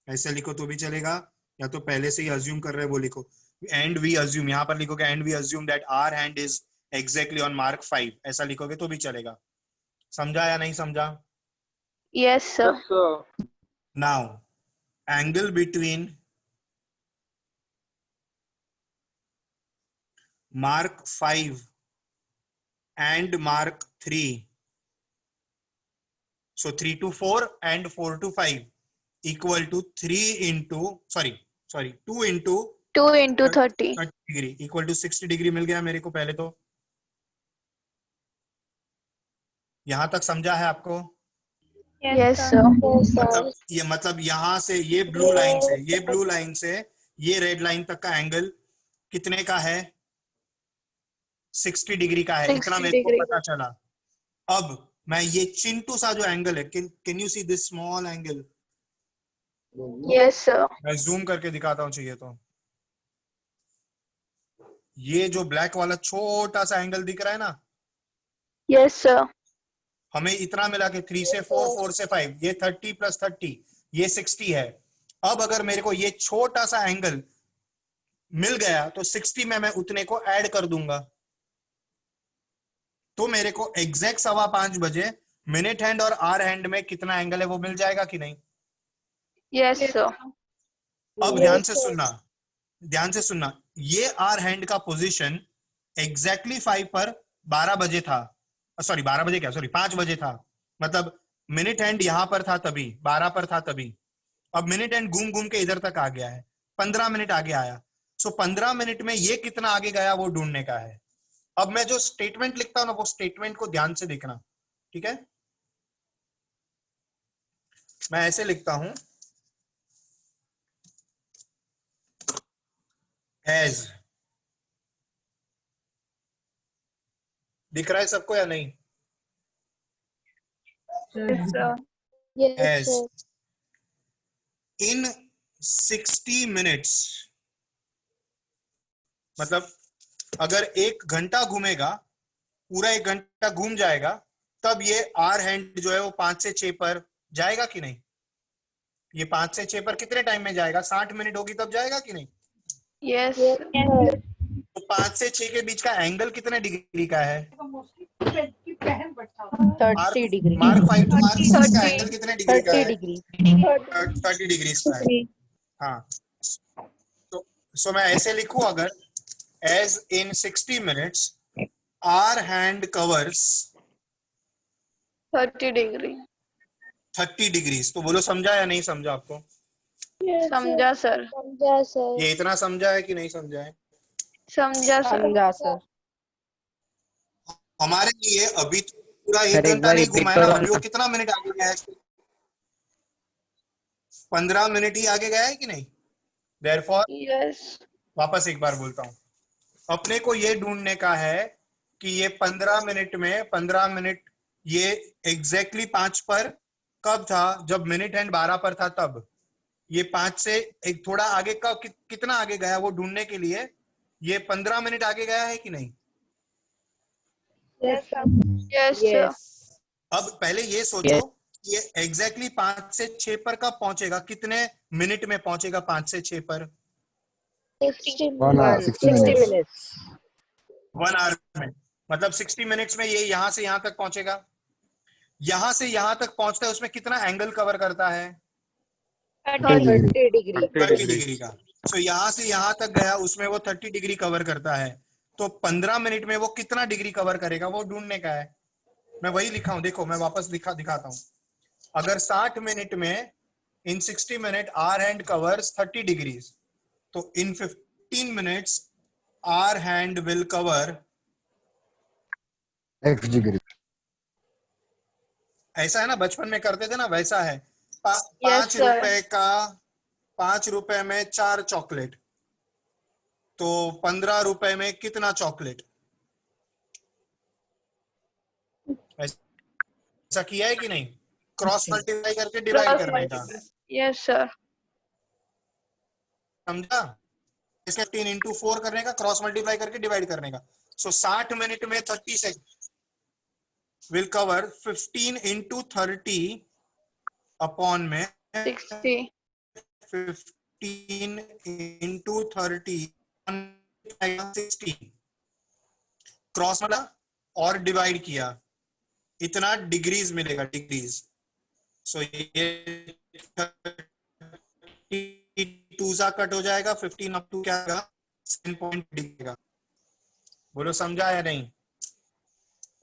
ऐसे लिखो तो भी चलेगा, या तो पहले से ही अज्यूम कर रहे हैं वो लिखो. एंड वी अज्यूम, यहां पर लिखोगे and we assume that hour hand is exactly on mark 5, ऐसा लिखोगे तो भी चलेगा. समझा या नहीं समझा? Yes sir. Yes, sir. Now angle between mark 5 and mark 3, so 3 to 4 and 4 to 5 equal to 2 into 2 into 30. 30 degree equal to 60 degree मिल गया मेरे को. पहले तो यहां तक समझा है आपको? Yes sir. मतलब यहां से ये ब्लू लाइन से ये रेड लाइन तक का एंगल कितने का है? 60 डिग्री का है. 60 इतना मेरे को डिग्री. पता चला. अब मैं ये चिंटू सा जो एंगल है, can you see this small angle? Yes sir. मैं जूम करके दिखाता हूँ चाहिए तो. ये जो ब्लैक वाला छोटा सा एंगल दिख रहा है ना, यस सर. हमें इतना मिला कि 3 से 4, 4 से 5, ये 30 + 30, ये 60 है। अब अगर मेरे को ये छोटा सा एंगल मिल गया तो 60 में मैं उतने को ऐड कर दूंगा, तो मेरे को एग्जैक्ट 5:15 बजे मिनट हैंड और आर हैंड में कितना एंगल है वो मिल जाएगा कि नहीं? Yes sir. अब ध्यान से सुनना, ध्यान से सुनना, ये आर हैंड का पोजीशन एग्जैक्टली 5 पर 12 बजे था, सॉरी 12 बजे क्या, सॉरी 5 बजे था, मतलब मिनट हैंड यहां पर था तभी, 12 पर था तभी। अब मिनट हैंड घूम घूम के इधर तक आ गया है, 15 मिनट आगे आया। सो 15 मिनट में ये कितना आगे गया वो ढूंढने का है। अब मैं जो स्टेटमेंट लिखता हूं ना, वो स्टेटमेंट को ध्यान से देखना, ठीक है? मैं ऐसे लिखता हूं, एज, दिख रहा है सबको या नहीं? Yes sir. As in 60 minutes, मतलब अगर 1 घंटा घूमेगा, पूरा 1 घंटा घूम जाएगा, तब ये आर हैंड जो है वो 5 से 6 पर जाएगा कि नहीं? ये 5 से 6 पर कितने टाइम में जाएगा? 60 मिनट होगी तब जाएगा कि नहीं? यस। तो 5 से 6 के बीच का एंगल कितने डिग्री का है? 30 डिग्री। मार्क 5 टू मार्क 6 का 30 एंगल कितने डिग्री का 30 है? डिग्री। 30 डिग्री का है। हाँ, तो सो मैं ऐसे लिखूं, अगर as in 60 minutes hour hand covers 30 degree. 30 degrees, तो बोलो समझा या नहीं समझा आपको? समझा सर। समझा सर। ये इतना समझा है कि नहीं समझा है? समझा सर। समझा सर। हमारे लिए अभी तो पूरा 1 सर, एक घंटा बार नहीं repeat घुमाया ना, करो अभी वो ना। कितना मिनट आगे गया है? 15 मिनट ही आगे गया है कि नहीं? Therefore yes. वापस एक बार बोलता हूं, अपने को ये ढूंढने का है कि ये 15 मिनट में 15 मिनट ये एग्जैक्टली 5 पर कब था? जब मिनट हैंड 12 पर था तब। ये 5 से एक थोड़ा आगे का कितना आगे गया वो ढूंढने के लिए ये 15 मिनट आगे गया है कि नहीं? Yes sir. यस। अब पहले ये सोचो, ये एग्जैक्टली 5 से 6 पर कब पहुंचेगा? कितने मिनट में पहुंचेगा 5 से 6 पर? 60 minutes. मिनट्स। 1 आवर में, मतलब 60 मिनट्स में ये यहां से यहां तक पहुंचेगा। यहां से यहां तक पहुंचता है, उसमें कितना एंगल कवर करता है? 30 डिग्री। 30 डिग्री का। सो यहां से यहां तक गया, उसमें वो 30 डिग्री कवर करता है। तो 15 मिनट में वो कितना डिग्री कवर करेगा वो ढूंढने का है। मैं वही लिखा हूं, देखो मैं वापस दिखाता हूं। अगर 60 मिनट में in 60 minute hour hand covers 30 degrees, तो in 15 minutes hour hand will cover X degree. ऐसा है ना, बचपन में करते थे ना, वैसा है। 5 Yes, sir. रुपए का 5 रुपए में 4 चॉकलेट, तो 15 रुपए में कितना चॉकलेट? ऐसा किया है कि नहीं? क्रॉस मल्टीप्लाई करके डिवाइड करने का, यस सर। समझा? 15 इंटू 4 करने का, क्रॉस मल्टीप्लाई करके डिवाइड करने का। सो 60 मिनट में 30 second will cover 15 into 30 upon में 60। 15 इंटू 30 60, क्रॉस मतलब और डिवाइड किया, इतना डिग्रीज मिलेगा, डिग्रीज। सो ये 2 सा कट हो जाएगा, 15 अप टू क्या आएगा? 7 दिखेगा। बोलो समझा है नहीं?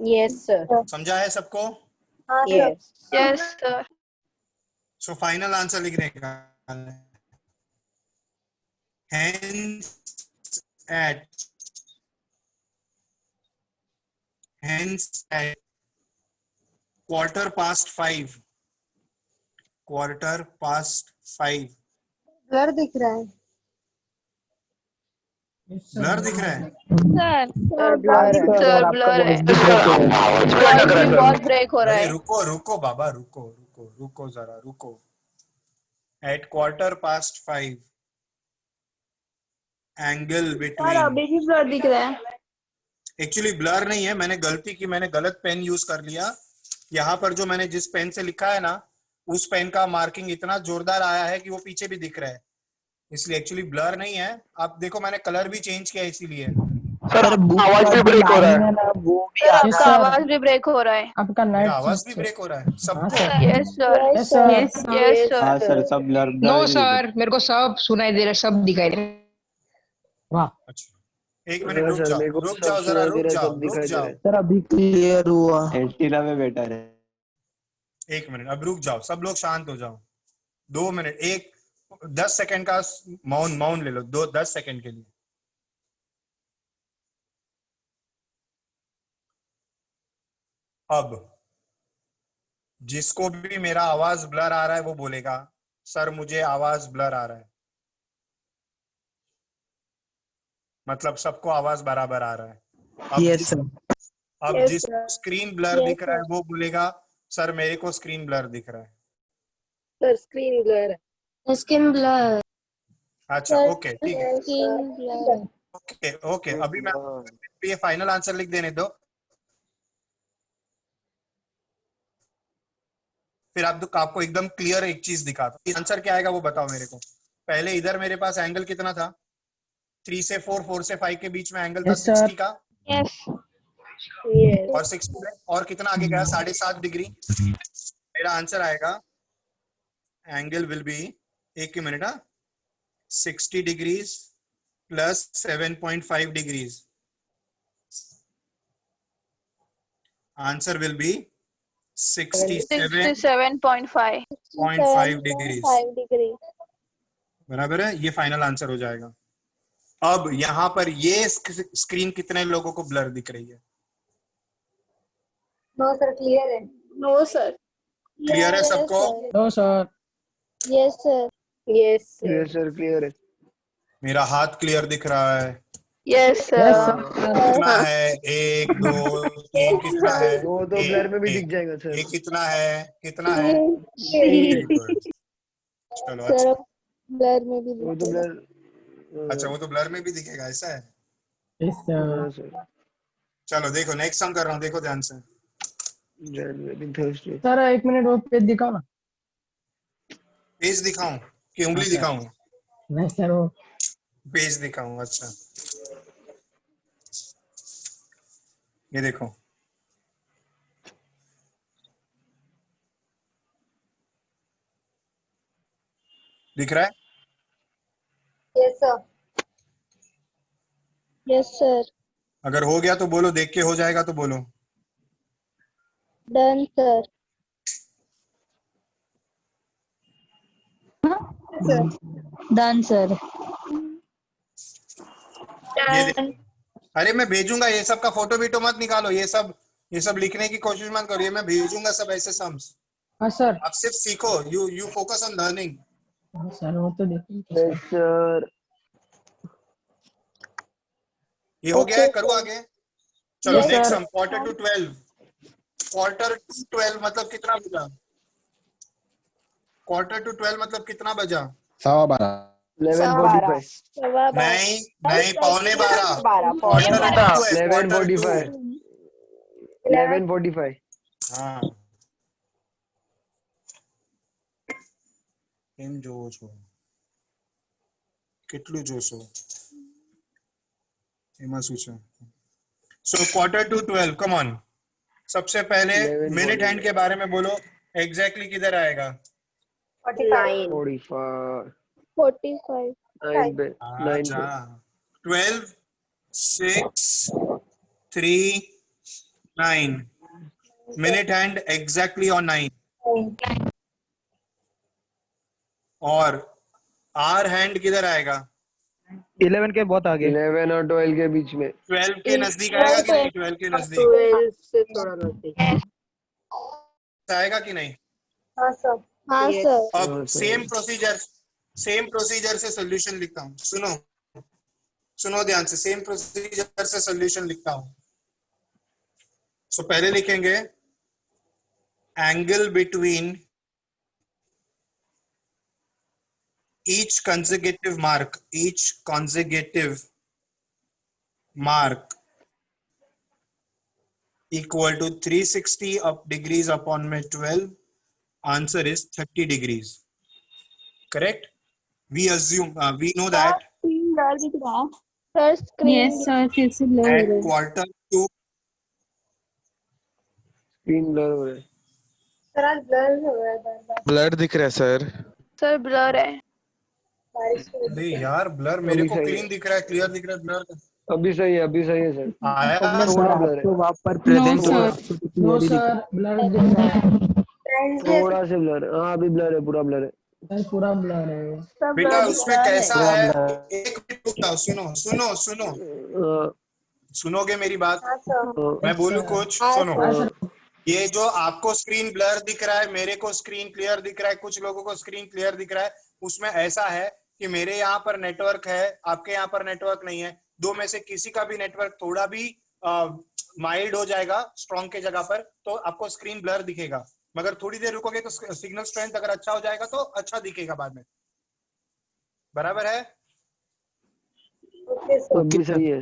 Yes sir. समझा है सबको? Yes. Yes sir. So final answer लिखने का, hence at 5:15, 5:15 ब्लर दिख रहा है। ब्लर दिख रहा है? सर ब्लर है। सर ब्लर है, वॉइस भी बहुत ब्रेक हो रहा अरे है। रुको बाबा, रुको जरा रुको। At 5:15 एंगल बिटवीन, अभी भी ब्लर दिख रहा है। एक्चुअली ब्लर नहीं है, मैंने गलती की, मैंने गलत पेन यूज कर लिया। यहाँ पर जो मैंने जिस पेन से लिखा है ना, उस पेन का मार्किंग इतना जोरदार आया है कि वो पीछे भी दिख रहा है, इसलिए एक्चुअली ब्लर नहीं है। आप देखो मैंने कलर भी चेंज किया इसीलिए। सर आवाज भी ब्रेक हो रहा है। सर आपका आवाज भी ब्रेक हो रहा है। आपका मेरा नाइट आवाज भी ब्रेक हो रहा है सबको। Yes sir. Yes, sir. Yes sir. हाँ सर सब ब्लर नो सर, मेरे को सब सुनाई दे रहा है, सब दिखाई दे रहा है। वाह अच्छा एक मिनट रुक जाओ, रुक जाओ जरा, रुक जाओ, रुक जाओ। सर अभी क्लियर हुआ। एंटीना में बेटर है। एक मिनट अब रुक जाओ, सब लोग शांत हो जाओ। 2 मिनट, 10 सेकंड का मौन ले लो, 10 सेकंड के लिए। अब जिसको भी मेरा आवाज ब्लर आ रहा है वो बोलेगा सर मुझे आवाज ब्लर आ रहा है, मतलब सबको आवाज बराबर आ रहा है। अब जिस स्क्रीन ब्लर दिख रहा है वो बोलेगा सर मेरे को स्क्रीन ब्लर दिख रहा है। Sir screen blur. Skin blur. अच्छा ओके ठीक है, Skin blur. Okay okay. अभी मैं ये फाइनल आंसर लिख देने दो, फिर आपको एकदम क्लियर एक चीज दिखाता हूं। आंसर क्या आएगा वो बताओ मेरे को। पहले इधर मेरे पास एंगल कितना था, 3 से 4, 4 से 5 के बीच में एंगल था 60 का, Yes. और 60 में और कितना आगे गया, 7.5 डिग्री। मेरा आंसर आएगा एंगल विल बी, एक minute, 60 degrees plus 7.5 degrees, answer will be 67.5 degrees, बराबर है। ये फाइनल आंसर हो जाएगा। अब यहाँ पर ये स्क्रीन कितने लोगों को ब्लर दिख रही है? नो सर क्लियर है। No sir. क्लियर है सबको? No sir. Yes sir. Yes sir. Sir clear है। मेरा हाथ क्लियर दिख रहा है। Yes sir. कितना है, 1 2 3, कितना है? वो तो ब्लर में भी दिख जाएगा सर। ये कितना है, कितना है? Very good. चलो अच्छा, ब्लर में भी वो तो ब्लर। अच्छा वो तो ब्लर में भी दिखेगा, ऐसा है। Yes sir. चलो देखो नेक्स्ट सम कर रहा हूँ, देखो ध्यान से। सर एक मिनट वो पेज दिखाओ ना। पेज दिखाऊं कि उंगली दिखाऊं? नहीं सर वो पेज दिखाऊं, अच्छा ये देखो, दिख रहा है? Yes sir. Yes sir. अगर हो गया तो बोलो, देख के हो जाएगा तो बोलो। Done sir. Done, sir. ये देखो, अरे मैं भेजूंगा, ये सब का फोटो वीटो मत निकालो, ये सब लिखने की कोशिश मत करो, ये मैं भेजूंगा सब ऐसे सम्स। हाँ सर। आप सिर्फ सीखो, you focus on learning. Sir वो तो देखिए सर ये हो गया है, करूँ आगे? चलो Yes, नेक्स्ट sir. सम, क्वार्टर टू 12 मतलब कितना बजा? क्वार्टर टू 12 मतलब कितना बजा? 11:45। नहीं, 11:45। 11:45। हाँ એમ જોવો છો, કેટલું જોશો, એમાં શું છે? So quarter to 12, come on. सबसे पहले 11:45. मिनट हैंड के बारे में बोलो, एग्जैक्टली किधर आएगा? 45। 45। 12 6 3 9, मिनट हैंड एग्जैक्टली ऑन 9। और आर हैंड किधर आएगा? 11 के बहुत आगे। 11 और 12 के बीच में। 12 के नजदीक आएगा कि नहीं? 12 के नजदीक 12 से थोड़ा नजदीक आएगा कि नहीं? हाँ सर। हाँ सर। अब सेम प्रोसीजर से सॉल्यूशन लिखता हूँ, सुनो ध्यान से, सेम प्रोसीजर से सॉल्यूशन लिखता हूँ। सो पहले लिखेंगे angle between each consecutive mark equal to 360 degrees upon में 12 Answer is 30 degrees. Correct? We assume, we know that screen blur दिख रहा है सर स्क्रीन यस सर फिर से ब्लर हो at रहा है quarter to स्क्रीन ब्लर हो रहा है। सर आज ब्लर हो रहा है बार-बार ब्लर दिख रहा है सर। सर ब्लर है। बारिश की वजह अरे से यार ब्लर मेरे अभी को सही क्लीन है। दिख रहा है, क्लियर दिख रहा है, ब्लर अभी सही है सर। आया थोड़ा ब्लर है। वहाँ पर no present sir no sir blur दिख रहा है फ्रेंड्स थोड़ा से ब्लर। हाँ अभी ब्लर है, पूरा ब्लर है। सर पूरा ब्लर है। सब बेटा ब्लर उसमें कैसा पूरा है, ब्लर। एक मिनट रुक जाओ, सुनो सुनो सुनो, हाँ, सुनोगे मेरी बात? हाँ सर हाँ, मैं बोलूं कुछ, हाँ सुनो। हाँ, ये जो आपको स्क्रीन ब्लर दिख रहा है, मेरे को स्क्रीन क्लियर दिख रहा है, कुछ लोगों को स्क्रीन क्लियर दिख रहा है, उसमें ऐसा है कि मेरे यहाँ पर नेटवर्क है, आपके यहाँ पर नेटवर्क नहीं है, दो में से किसी का भी नेटवर्क थोड़ा भी माइल्ड हो जाएगा स्ट्रॉन्ग के जगह पर, तो आपको स्क्रीन ब्लर दिखेगा। मगर थोड़ी देर रुकोगे तो सिग्नल स्ट्रेंथ अगर अच्छा हो जाएगा तो अच्छा दिखेगा बाद में। बराबर है? ओके सर अभी सही है।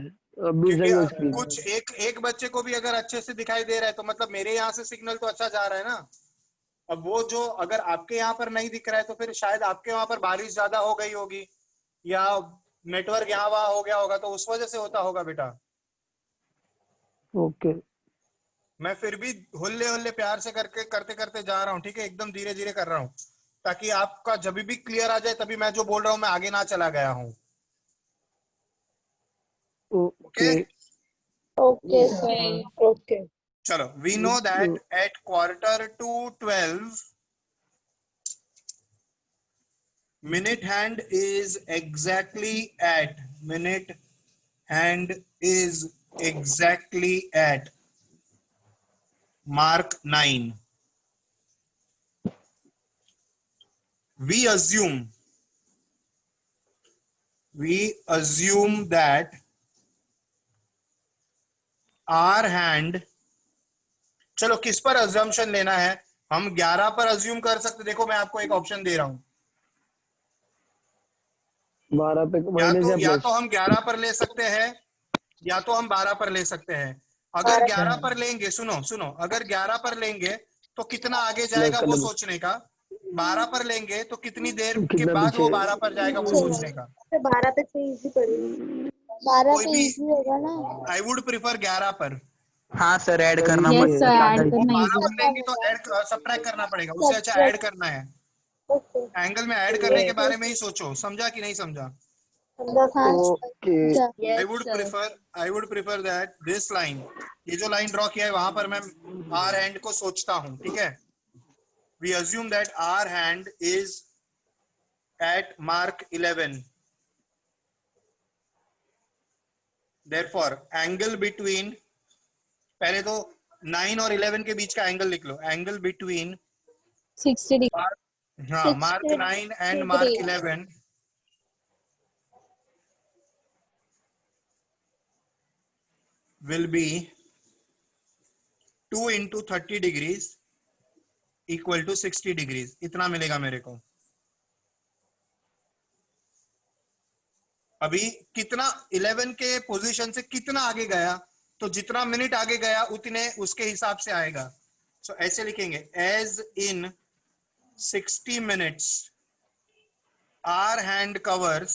अभी सही है क्योंकि स्क्रीन। कुछ एक बच्चे को भी अगर अच्छे से दिखाई दे रहा है तो मतलब मेरे यहाँ से सिग्नल तो अच्छा जा रहा है ना। अब वो जो अगर आपके यहाँ पर नहीं दिख रहा है तो फिर शायद आपके वहां पर बारिश ज्यादा हो गई होगी या नेटवर्क यहाँ वहां हो गया होगा, तो उस वजह से होता होगा बेटा। ओके। मैं फिर भी हुल्ले हुल्ले प्यार से करके करते करते जा रहा हूँ, ठीक है, एकदम धीरे धीरे कर रहा हूँ ताकि आपका जब भी क्लियर आ जाए तभी मैं जो बोल रहा हूँ मैं आगे ना चला गया हूँ। ओके। ओके सर ओके चलो, we know that at 11:45 minute hand is exactly at mark 9. We assume that our hand, चलो किस पर अजम्पशन लेना है? हम 11 पर अज्यूम कर सकते। देखो मैं आपको एक ऑप्शन दे रहा हूं, 12 पे या माइनस या तो प्लस। हम 11 पर ले सकते हैं या तो हम 12 पर ले सकते हैं। अगर 11 पर लेंगे, सुनो सुनो, अगर 11 पर लेंगे तो कितना आगे जाएगा वो सोचने का, 12 पर लेंगे तो कितनी देर के कितना बाद वो पीछे? 12 पर जाएगा वो सोचने का। 12 पे तो इजी पड़ेगी 12 कोई पे भी, इजी होगा ना आई वुड प्रिफर 11 पर। हाँ सर ऐड करना यस पड़ेगा सर ऐड ज्यादा। करना 12 इजी पर लेंगे तो ऐड सबट्रैक्ट करना पड़ेगा, उससे अच्छा ऐड करना है। ओके एंगल में ऐड करने के बारे में ही सोचो, समझा कि नहीं समझा? Okay. I would prefer that this line, ये जो लाइन ड्रॉ किया है वहां पर मैं R hand को सोचता हूं, ठीक है। We assume that R hand is at mark 11. Therefore, angle between, पहले तो 9 और 11 के बीच का एंगल लिख लो। एंगल बिटवीन 60 डिग्री हाँ mark 9 and mark 11 will be 2 into 30 degrees equal to 60 degrees। इतना मिलेगा मेरे को। अभी कितना 11 के पोजीशन से कितना आगे गया, तो जितना मिनट आगे गया उतने उसके हिसाब से आएगा। सो ऐसे लिखेंगे, as in 60 minutes hour hand covers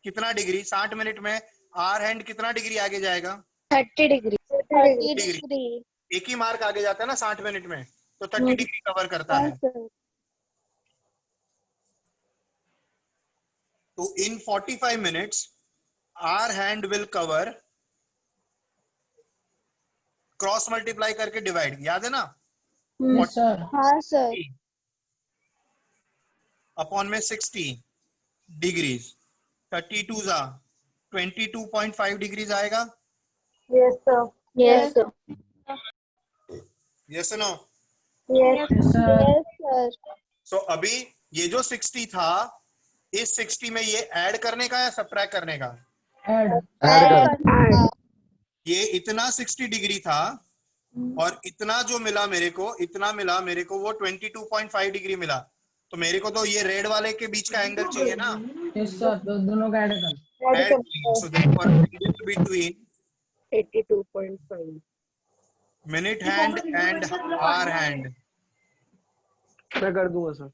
कितना डिग्री, 60 मिनट में आर हैंड कितना डिग्री आगे जाएगा? 30 डिग्री एक ही मार्क आगे जाता है ना 60 मिनट में, तो 30 डिग्री कवर करता है। तो in 45 minutes hour hand will cover, cross multiply करके डिवाइड, याद है ना? Yes sir. हाँ सर अपॉन में 60 डिग्रीज, 32 जा 22.5 डिग्रीज आएगा। Yes sir yes sir yes no? Yes sir so अभी ये जो 60 था, इस 60 में ये ऐड करने का या सबट्रैक्ट करने का? ऐड ये इतना 60 डिग्री था और इतना जो मिला मेरे को, इतना मिला मेरे को, वो 22.5 डिग्री मिला। तो मेरे को तो ये रेड वाले के बीच का एंगल चाहिए ना। यस सर दोनों का ऐड कर। So therefore angle between 82.5 minute hand and hour hand मैं कर दूंगा sir.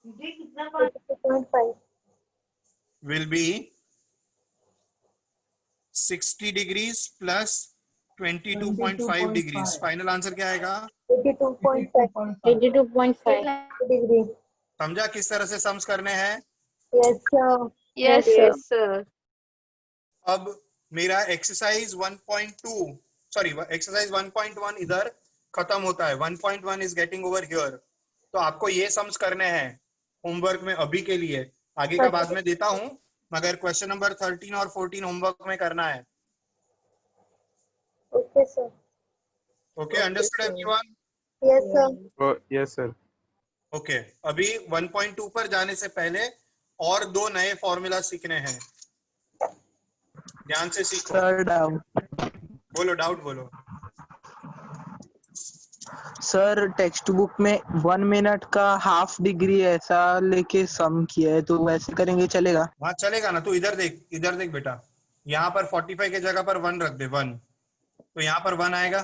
22.5. will be 60 degrees plus 22.5 degrees. Final answer क्या आएगा? 82.5 82.5. degree. समझा किस तरह से सम्स करने हैं? Yes, sir. Yes, sir. अब मेरा एक्सरसाइज 1.2 सॉरी एक्सरसाइज 1.1 इधर खत्म होता है. 1.1 इज गेटिंग ओवर हियर. तो आपको ये सम्स करने हैं होमवर्क में अभी के लिए. आगे का बाद में देता हूं, मगर क्वेश्चन नंबर 13 और 14 होमवर्क में करना है. Okay, sir. Okay, understood everyone? Yes, sir. Yes sir. Okay, अभी 1.2 पर जाने से पहले और दो नए फॉर्मूला सीखने हैं. ध्यान से सीखो. Sir doubt. बोलो, डाउट बोलो. सर टेक्स्ट बुक में 1 मिनट का हाफ डिग्री ऐसा लेके सम किया है, तो वैसे करेंगे चलेगा? हाँ चलेगा ना. तू इधर देख बेटा. यहाँ पर 45 के जगह पर 1 रख दे. 1 तो यहाँ पर 1 आएगा.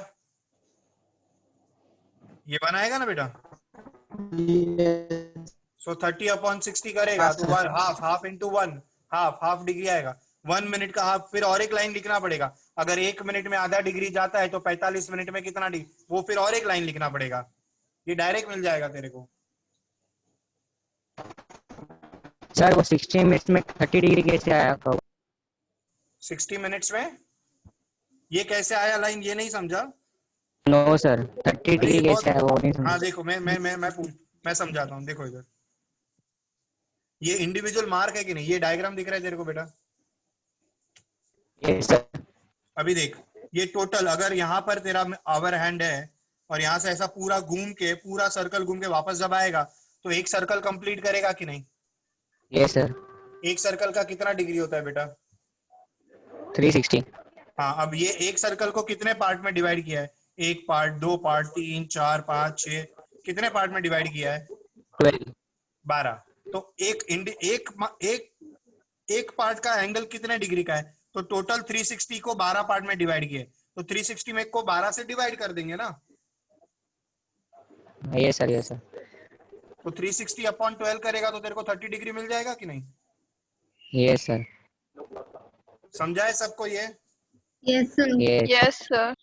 ये 1 आएगा ना बेटा. सो 30/60 करेगा तो हाफ इंटू 1 हाफ डिग्री आएगा. 1 मिनट का हाफ. फिर और एक लाइन लिखना पड़ेगा. अगर 1 मिनट में आधा डिग्री जाता है तो 45 मिनट में कितना डिग्री, वो फिर और एक लाइन लिखना पड़ेगा. ये डायरेक्ट मिल जाएगा तेरे को. सर वो 60 मिनट्स में 30 डिग्री कैसे आया? 60 मिनट्स में ये कैसे आया लाइन, ये नहीं समझा? नो सर, 30 डिग्री कैसे आया वो नहीं समझा. हाँ देखो, मैं समझाता हूँ. देखो इधर ये इंडिविजुअल मार्क है कि नहीं? ये डायग्राम दिख रहा है तेरे को बेटा? Yes sir. अभी देख, ये टोटल अगर यहाँ पर तेरा आवर हैंड है और यहाँ से ऐसा पूरा घूम के, पूरा सर्कल घूम के वापस जब आएगा तो एक सर्कल कंप्लीट करेगा कि नहीं? Yes sir. एक सर्कल का कितना डिग्री होता है बेटा? 360. हाँ, अब ये एक सर्कल को कितने पार्ट में डिवाइड किया है? 1 पार्ट, 2 पार्ट, 3, 4, 5, 6, कितने पार्ट में डिवाइड किया है? 12. तो एक पार्ट का एंगल कितने डिग्री का है? तो टोटल 360 को 12 पार्ट में डिवाइड किए, तो 360 में को 12 से डिवाइड कर देंगे ना. Yes sir. Yes sir. तो 360/12 करेगा तो तेरे को 30 डिग्री मिल जाएगा कि नहीं? Yes sir. समझा है सबको ये? Yes, sir. Yes, sir.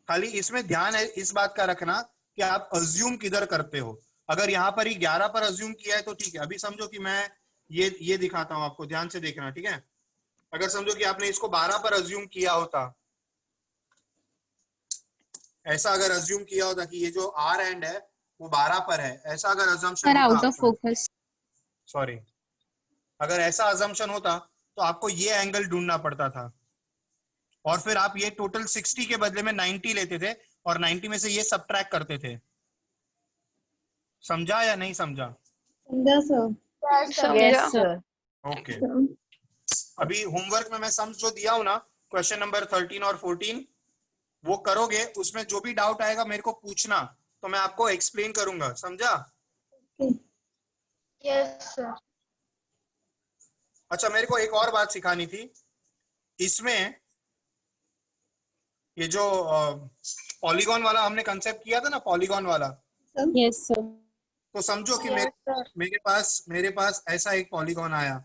खाली इसमें ध्यान है इस बात का रखना कि आप अज्यूम किधर करते हो. अगर यहाँ पर ही 11 पर अज्यूम किया है तो ठीक है. अभी समझो कि मैं ये दिखाता हूँ आपको, ध्यान से देखना, ठीक है? अगर समझो कि आपने इसको 12 पर अज्यूम किया होता, ऐसा अगर अज्यूम किया होता कि ये जो आर एंड है वो 12 पर है, ऐसा अगर अजम्पशन सर आउट होता, ऑफ फोकस. सॉरी, अगर ऐसा अजम्पशन होता तो आपको ये एंगल ढूंढना पड़ता था और फिर आप ये टोटल 60 के बदले में 90 लेते थे और 90 में से ये सबट्रैक्ट करते थे. समझा या नहीं समझा? Yes, sir. Yes, sir. Okay. अभी होमवर्क में मैं सम्स जो दिया हूं ना, क्वेश्चन नंबर 13 और 14, वो करोगे. उसमें जो भी डाउट आएगा मेरे को पूछना, तो मैं आपको एक्सप्लेन करूंगा. समझा? Yes, sir. अच्छा, मेरे को एक और बात सिखानी थी. इसमें ये जो पॉलीगॉन वाला हमने कंसेप्ट किया था ना, पॉलीगॉन वाला, यस सर. तो समझो कि मेरे पास ऐसा एक पॉलीगॉन आया.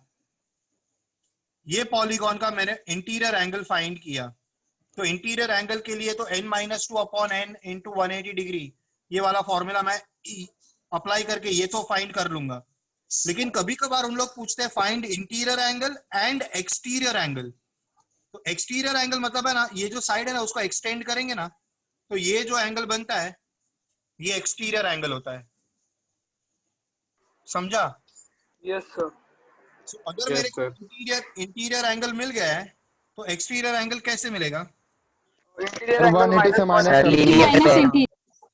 ये पॉलीगॉन का मैंने इंटीरियर एंगल फाइंड किया. तो इंटीरियर एंगल के लिए तो n-2/n इंटू 180 डिग्री, ये वाला फॉर्मूला मैं अप्लाई करके ये तो फाइंड कर लूंगा. लेकिन कभी कभार उन लोग पूछते हैं find interior angle and exterior angle. तो एक्सटीरियर एंगल मतलब है ना, ये जो साइड है ना उसको एक्सटेंड करेंगे ना, तो ये जो एंगल बनता है ये एक्सटीरियर एंगल होता है. समझा? Yes sir. अगर मेरे को इंटीरियर एंगल मिल गया है तो एक्सटीरियर एंगल कैसे मिलेगा? 180 से माइनस सर लीनियर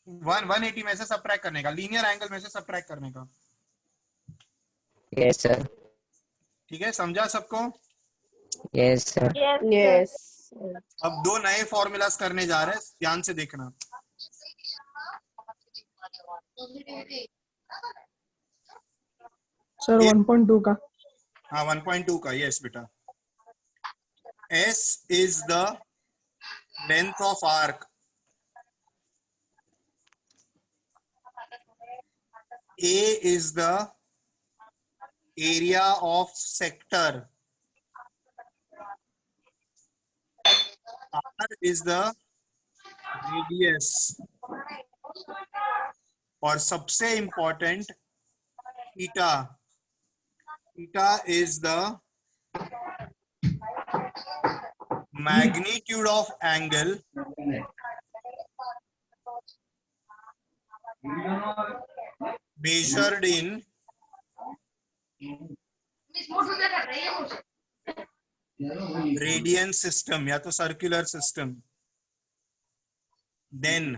180 में से सबट्रैक्ट करने का, लीनियर एंगल में से सबट्रैक्ट करने का. Yes sir. ठीक है, समझा सबको? Yes sir. Yes. अब दो नए फॉर्मूलास करने जा रहे हैं, ध्यान से देखना. सर 1.2 का. हाँ 1.2 का. यस बेटा. S is the length of arc. A is the area of sector, R is the radius, और सबसे important theta, theta is the magnitude of angle measured in radian system या तो सर्कुलर सिस्टम। देन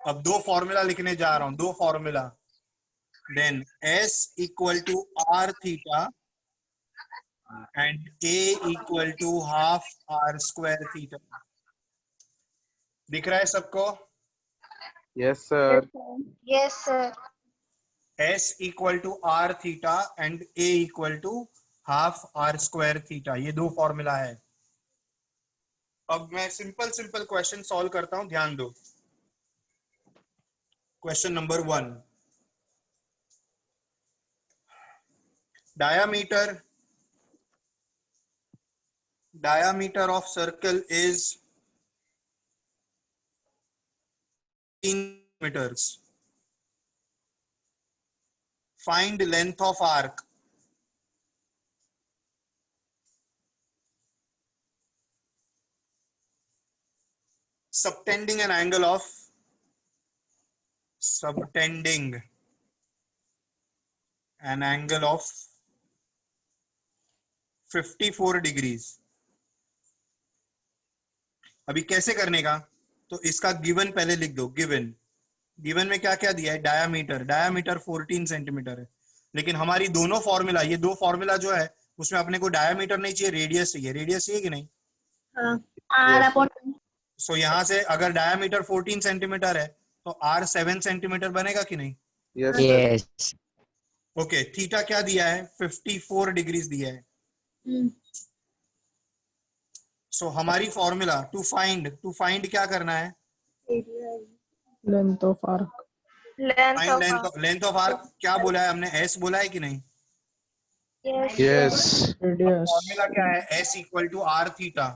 अब दो formula लिखने जा रहा हूं, दो formula. Then S equal to R theta and A equal to half R square theta. दिख रहा है सबको? Yes sir. Yes, sir. S equal to R theta and A equal to half R square theta, ये दो formula है। अब मैं simple simple question solve करता हूं, ध्यान दो। Question number 1, diameter of circle is 15 meters. Find length of arc. Subtending an angle of 54 degrees. अभी कैसे करने का? तो इसका गिवन पहले लिख दो। गिवन में क्या क्या दिया है? डायामीटर 14 सेंटीमीटर है, लेकिन हमारी दोनों फॉर्मूला, ये दो फॉर्मूला जो है उसमें अपने को डायामीटर नहीं चाहिए, रेडियस चाहिए। रेडियस चाहिए कि नहीं? सो यहाँ से अगर डायामीटर 14 सेंटीमीटर है तो R 7 सेंटीमीटर बनेगा कि नहीं? यस। ओके, थीटा क्या दिया है? 54 डिग्रीज दिया है। सो हमारी फॉर्मूला टू फाइंड क्या करना है? Length of arc. Length of arc क्या बोला है हमने? S बोला है कि नहीं? यस। फॉर्मूला क्या है? S equal to R theta.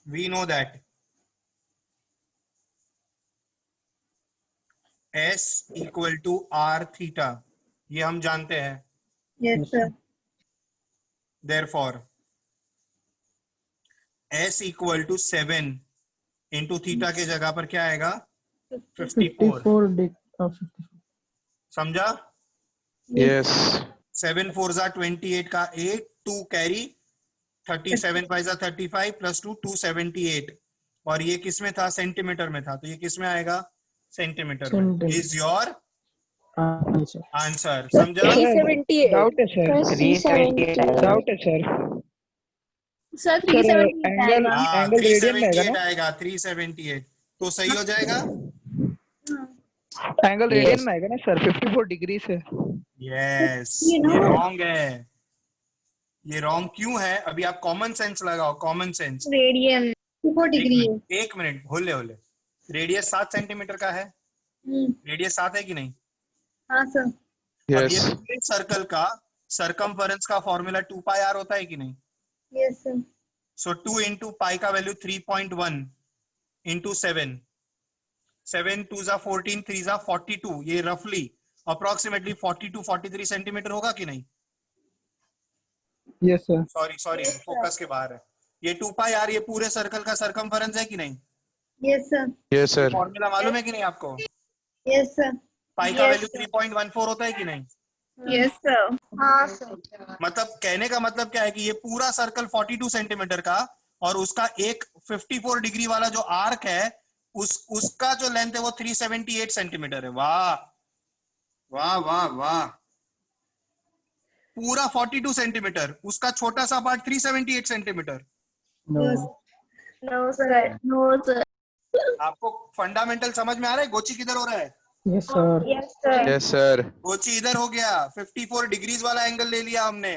We know that S equal to R theta, ये हम जानते हैं। Yes, sir. Therefore S equal to 7 into theta के जगह पर क्या आएगा? 54। समझा? यस। 7 4 28 का 8, 2 कैरी, 37 5 35 प्लस 2 278, और ये किस में था? सेंटीमीटर में था, तो ये किस में आएगा? सेंटीमीटर में। Is your answer. समझा? 378 डाउट है सर। 378 डाउट है सर। सर 378 हाँ, एंगल रेडियन में आएगा 378 ना? आएगा, 378 तो सही हो जाएगा। एंगल रेडियन में आएगा ना सर? 54 डिग्री से। यस, ये रॉन्ग है। ये रॉन्ग क्यों है? अभी आप कॉमन सेंस लगाओ, कॉमन सेंस। रेडियन 54 डिग्री है। एक मिनट, होले रेडियस 7 सेंटीमीटर का है। रेडियस 7 है कि नहीं? हाँ सर। अब ये पूरे सर्कल का सरकमफेरेंस का फॉर्मूला 2 पाई r होता है कि नहीं? Yes sir. So 2 into pi का वैल्यू 3.1 इंटू 7, 7 2 जा 14, 3 जा 42, ये रफली अप्रोक्सीमेटली 42-43 सेंटीमीटर होगा कि नहीं? Yes sir. सॉरी फोकस के बाहर है। ये 2 पाई r ये पूरे सर्कल का सरकमफेरेंस है कि नहीं? Yes sir. Yes sir. Formula मालूम है कि नहीं आपको? Yes sir. पाई का वैल्यू 3.14 होता है कि नहीं? Yes sir. हाँ सर। मतलब कहने का मतलब क्या है कि ये पूरा सर्कल 42 सेंटीमीटर का और उसका एक 54 डिग्री वाला जो आर्क है उसका जो लेंथ है वो 378 सेंटीमीटर है। वाह वाह वाह वाह, पूरा 42 सेंटीमीटर, उसका छोटा सा पार्ट 378 सेंटीमीटर। No sir. आपको फंडामेंटल समझ में आ रहा है? गोची किधर हो रहा है? Yes sir. Yes sir. Yes sir. गोची इधर हो गया। 54 डिग्रीज वाला एंगल ले लिया हमने।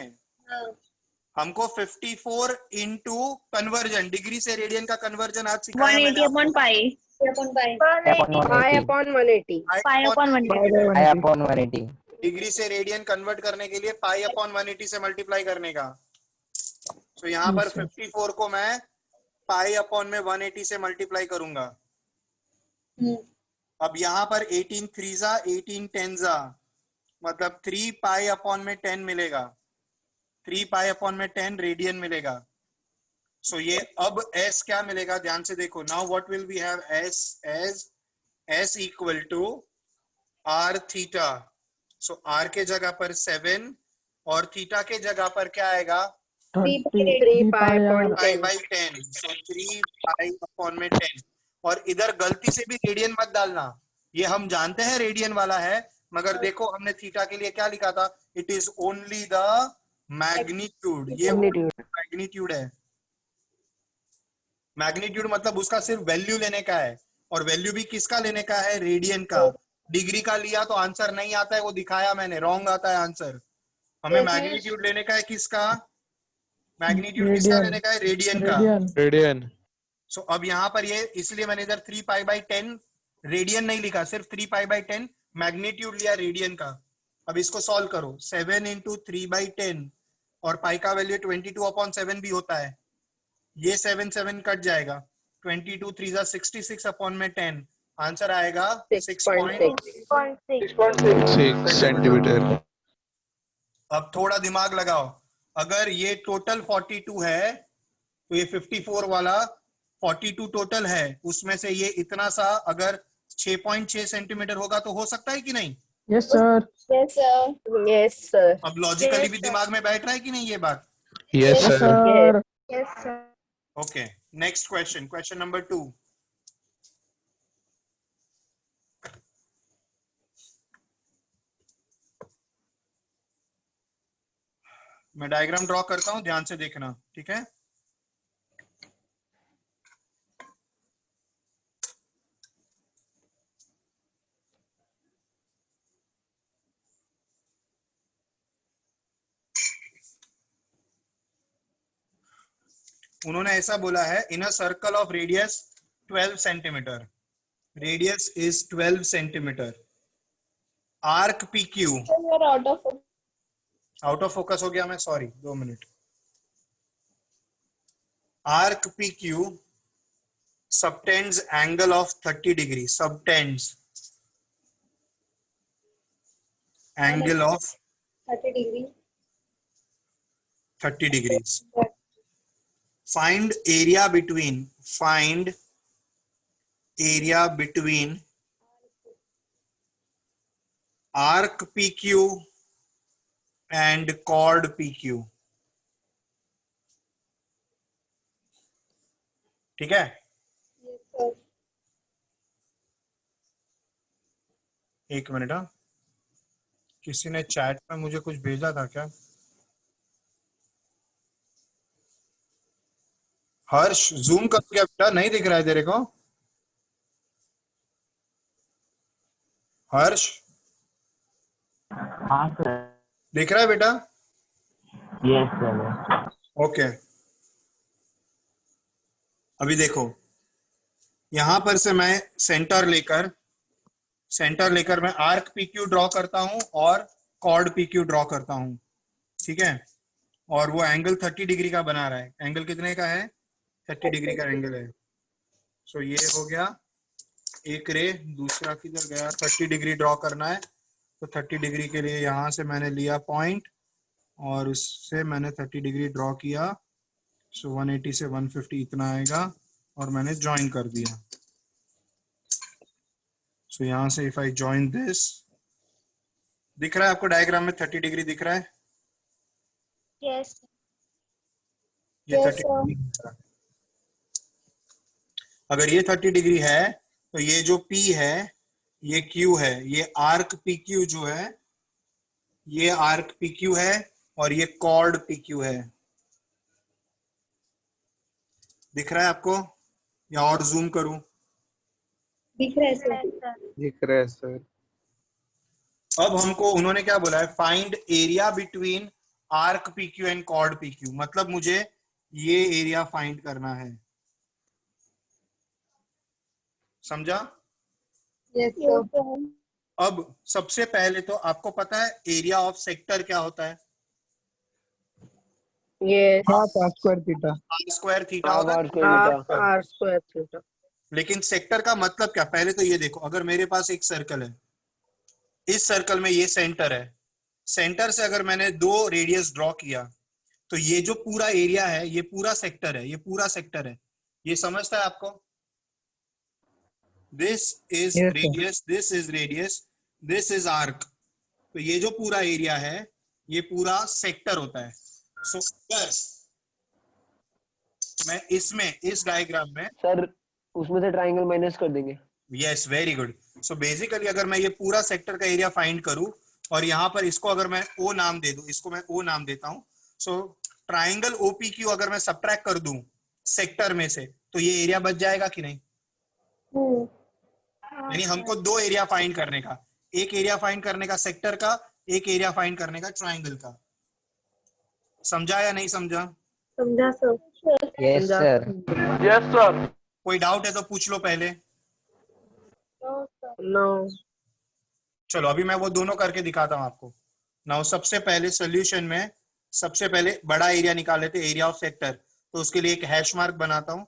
हमको 54 इंटू कन्वर्जन, डिग्री से रेडियन का कन्वर्जन आज सिखाया मैंने 180 upon pi. upon pi. Pi upon 180. Pi upon 180. I upon 180. Degree से रेडियन कन्वर्ट करने के लिए पाई अपॉन 180 से मल्टीप्लाई करने का। तो यहाँ पर 54 को मैं पाई अपॉन में 180 से मल्टीप्लाई करूंगा। अब यहाँ पर 18 3 18 10 मतलब 3 पाई अपॉन में 10 मिलेगा, 3 पाई अपॉन में 10 रेडियन मिलेगा। सो ये अब s क्या मिलेगा, ध्यान से देखो। Now what will we have s as s equal to r theta. So r के जगह पर 7 और थीटा के जगह पर क्या आएगा 3 pi upon pi 10. by 10। So 3 pi upon में 10। और इधर गलती से भी रेडियन मत डालना, ये हम जानते हैं रेडियन वाला है, मगर देखो हमने थीटा के लिए क्या लिखा था, it is only the magnitude. ये मैग्नीट्यूड है। मैग्नीट्यूड मतलब उसका सिर्फ वैल्यू लेने का है, और वैल्यू भी किसका लेने का है, रेडियन का। डिग्री का लिया तो आंसर नहीं आता है, वो दिखाया मैंने, रॉन्ग आता है आंसर। हमें मैग्नीट्यूड लेने का है किसका, मैग्नीट्यूड किसका लेने का है, रेडियन का। रेडियन। सो अब यहाँ पर ये इसलिए मैंने इधर 3 पाई बाई 10 रेडियन नहीं लिखा, सिर्फ 3 पाई बाई 10 मैग्नीट्यूड लिया रेडियन का। अब इसको सॉल्व करो, 7 इंटू 3 बाई 10 और पाई का वैल्यू 22/7 भी होता है। ये 7 7 कट जाएगा, 22 3 66 अपॉन में 10, आंसर आएगा 6 सेंटीमीटर। अब थोड़ा दिमाग लगाओ, अगर ये टोटल 42 है तो ये 54 वाला 42 टोटल है, उसमें से ये इतना सा अगर 6.6 सेंटीमीटर होगा तो हो सकता है कि नहीं। Yes sir. Yes, sir. Yes, sir. अब लॉजिकली भी दिमाग में बैठ रहा है कि नहीं ये बात। Yes sir. Sir Yes, sir. Okay, next question, question number 2। मैं डायग्राम ड्रॉ करता हूं, ध्यान से देखना, ठीक है। उन्होंने ऐसा बोला है, in a circle of radius 12 centimetre, radius is 12 centimetre, arc P Q. You are out of focus. Out of focus हो गया मैं, sorry, 2 minute. Arc P Q subtends angle of 30 degree, subtends angle of 30 degree. 30 degrees. Find area between arc PQ and chord PQ. ठीक है, Yes, sir. एक minute. हाँ, किसी ने chat में मुझे कुछ भेजा था क्या। हर्ष, जूम कर क्या बेटा, नहीं दिख रहा है तेरे को। हर्ष, हाँ सर। दिख रहा है बेटा। Yes sir. ओके, अभी देखो, यहां पर से मैं सेंटर लेकर मैं आर्क PQ ड्रॉ करता हूं और कॉर्ड PQ ड्रॉ करता हूं, ठीक है। और वो एंगल 30 डिग्री का बना रहा है। एंगल कितने का है, 30 डिग्री का एंगल है। सो ये हो गया एक रे, दूसरा किधर गया, 30 डिग्री ड्रॉ करना है। तो 30 डिग्री के लिए यहां से मैंने लिया पॉइंट और उससे मैंने 30 डिग्री ड्रॉ किया। सो 180 से 150 इतना आएगा और मैंने ज्वाइन कर दिया। सो यहां से इफ आई ज्वाइन दिस, दिख रहा है आपको डायग्राम में 30 डिग्री दिख रहा है। Yes. ये Yes, 30 sir. डिग्री दिख रहा है। अगर ये 30 डिग्री है तो ये जो P है, ये Q है, ये आर्क PQ जो है, ये आर्क PQ है और ये कॉर्ड PQ है। दिख रहा है आपको या और जूम करूं। दिख रहा है सर। दिख रहा है सर। अब हमको उन्होंने क्या बोला है, find area between arc PQ and chord PQ, मतलब मुझे ये एरिया फाइंड करना है। समझा? Yes, sir. अब सबसे पहले तो आपको पता है एरिया ऑफ सेक्टर क्या होता है? Yes. Half are square theta. R square theta होता है। Half r square theta. लेकिन सेक्टर का मतलब क्या? पहले तो ये देखो, अगर मेरे पास एक सर्कल है, इस सर्कल में ये सेंटर है, सेंटर से अगर मैंने 2 रेडियस ड्रॉ किया तो ये जो पूरा एरिया है ये पूरा सेक्टर है, ये पूरा सेक्टर है। ये समझता है आपको? This is Yes, sir. Radius, this is radius, this is arc. तो ये जो पूरा एरिया है ये पूरा सेक्टर होता है। सो अगर मैं इसमें, इस डायग्राम में, सर उसमें से ट्रायंगल माइनस कर देंगे। Yes, very good. So basically अगर मैं ये पूरा सेक्टर का एरिया फाइंड करूं और यहाँ पर इसको अगर मैं ओ नाम दे दूं, इसको मैं ओ नाम देता हूं, सो ट्राइंगल ओपीक्यू अगर मैं सबट्रैक्ट कर दूं सेक्टर में से तो ये एरिया बच जाएगा कि नहीं? यानी हमको 2 एरिया फाइंड करने का, एक एरिया फाइंड करने का सेक्टर का, एक एरिया फाइंड करने का ट्राइंगल का। समझा या नहीं समझा? समझा sir. Yes sir. Yes sir. कोई डाउट है तो पूछ लो पहले। No. चलो अभी मैं वो दोनों करके दिखाता हूं आपको। नाउ सबसे पहले सॉल्यूशन में सबसे पहले बड़ा एरिया निकाल लेते, एरिया ऑफ सेक्टर। तो उसके लिए एक हैश मार्क बनाता हूं,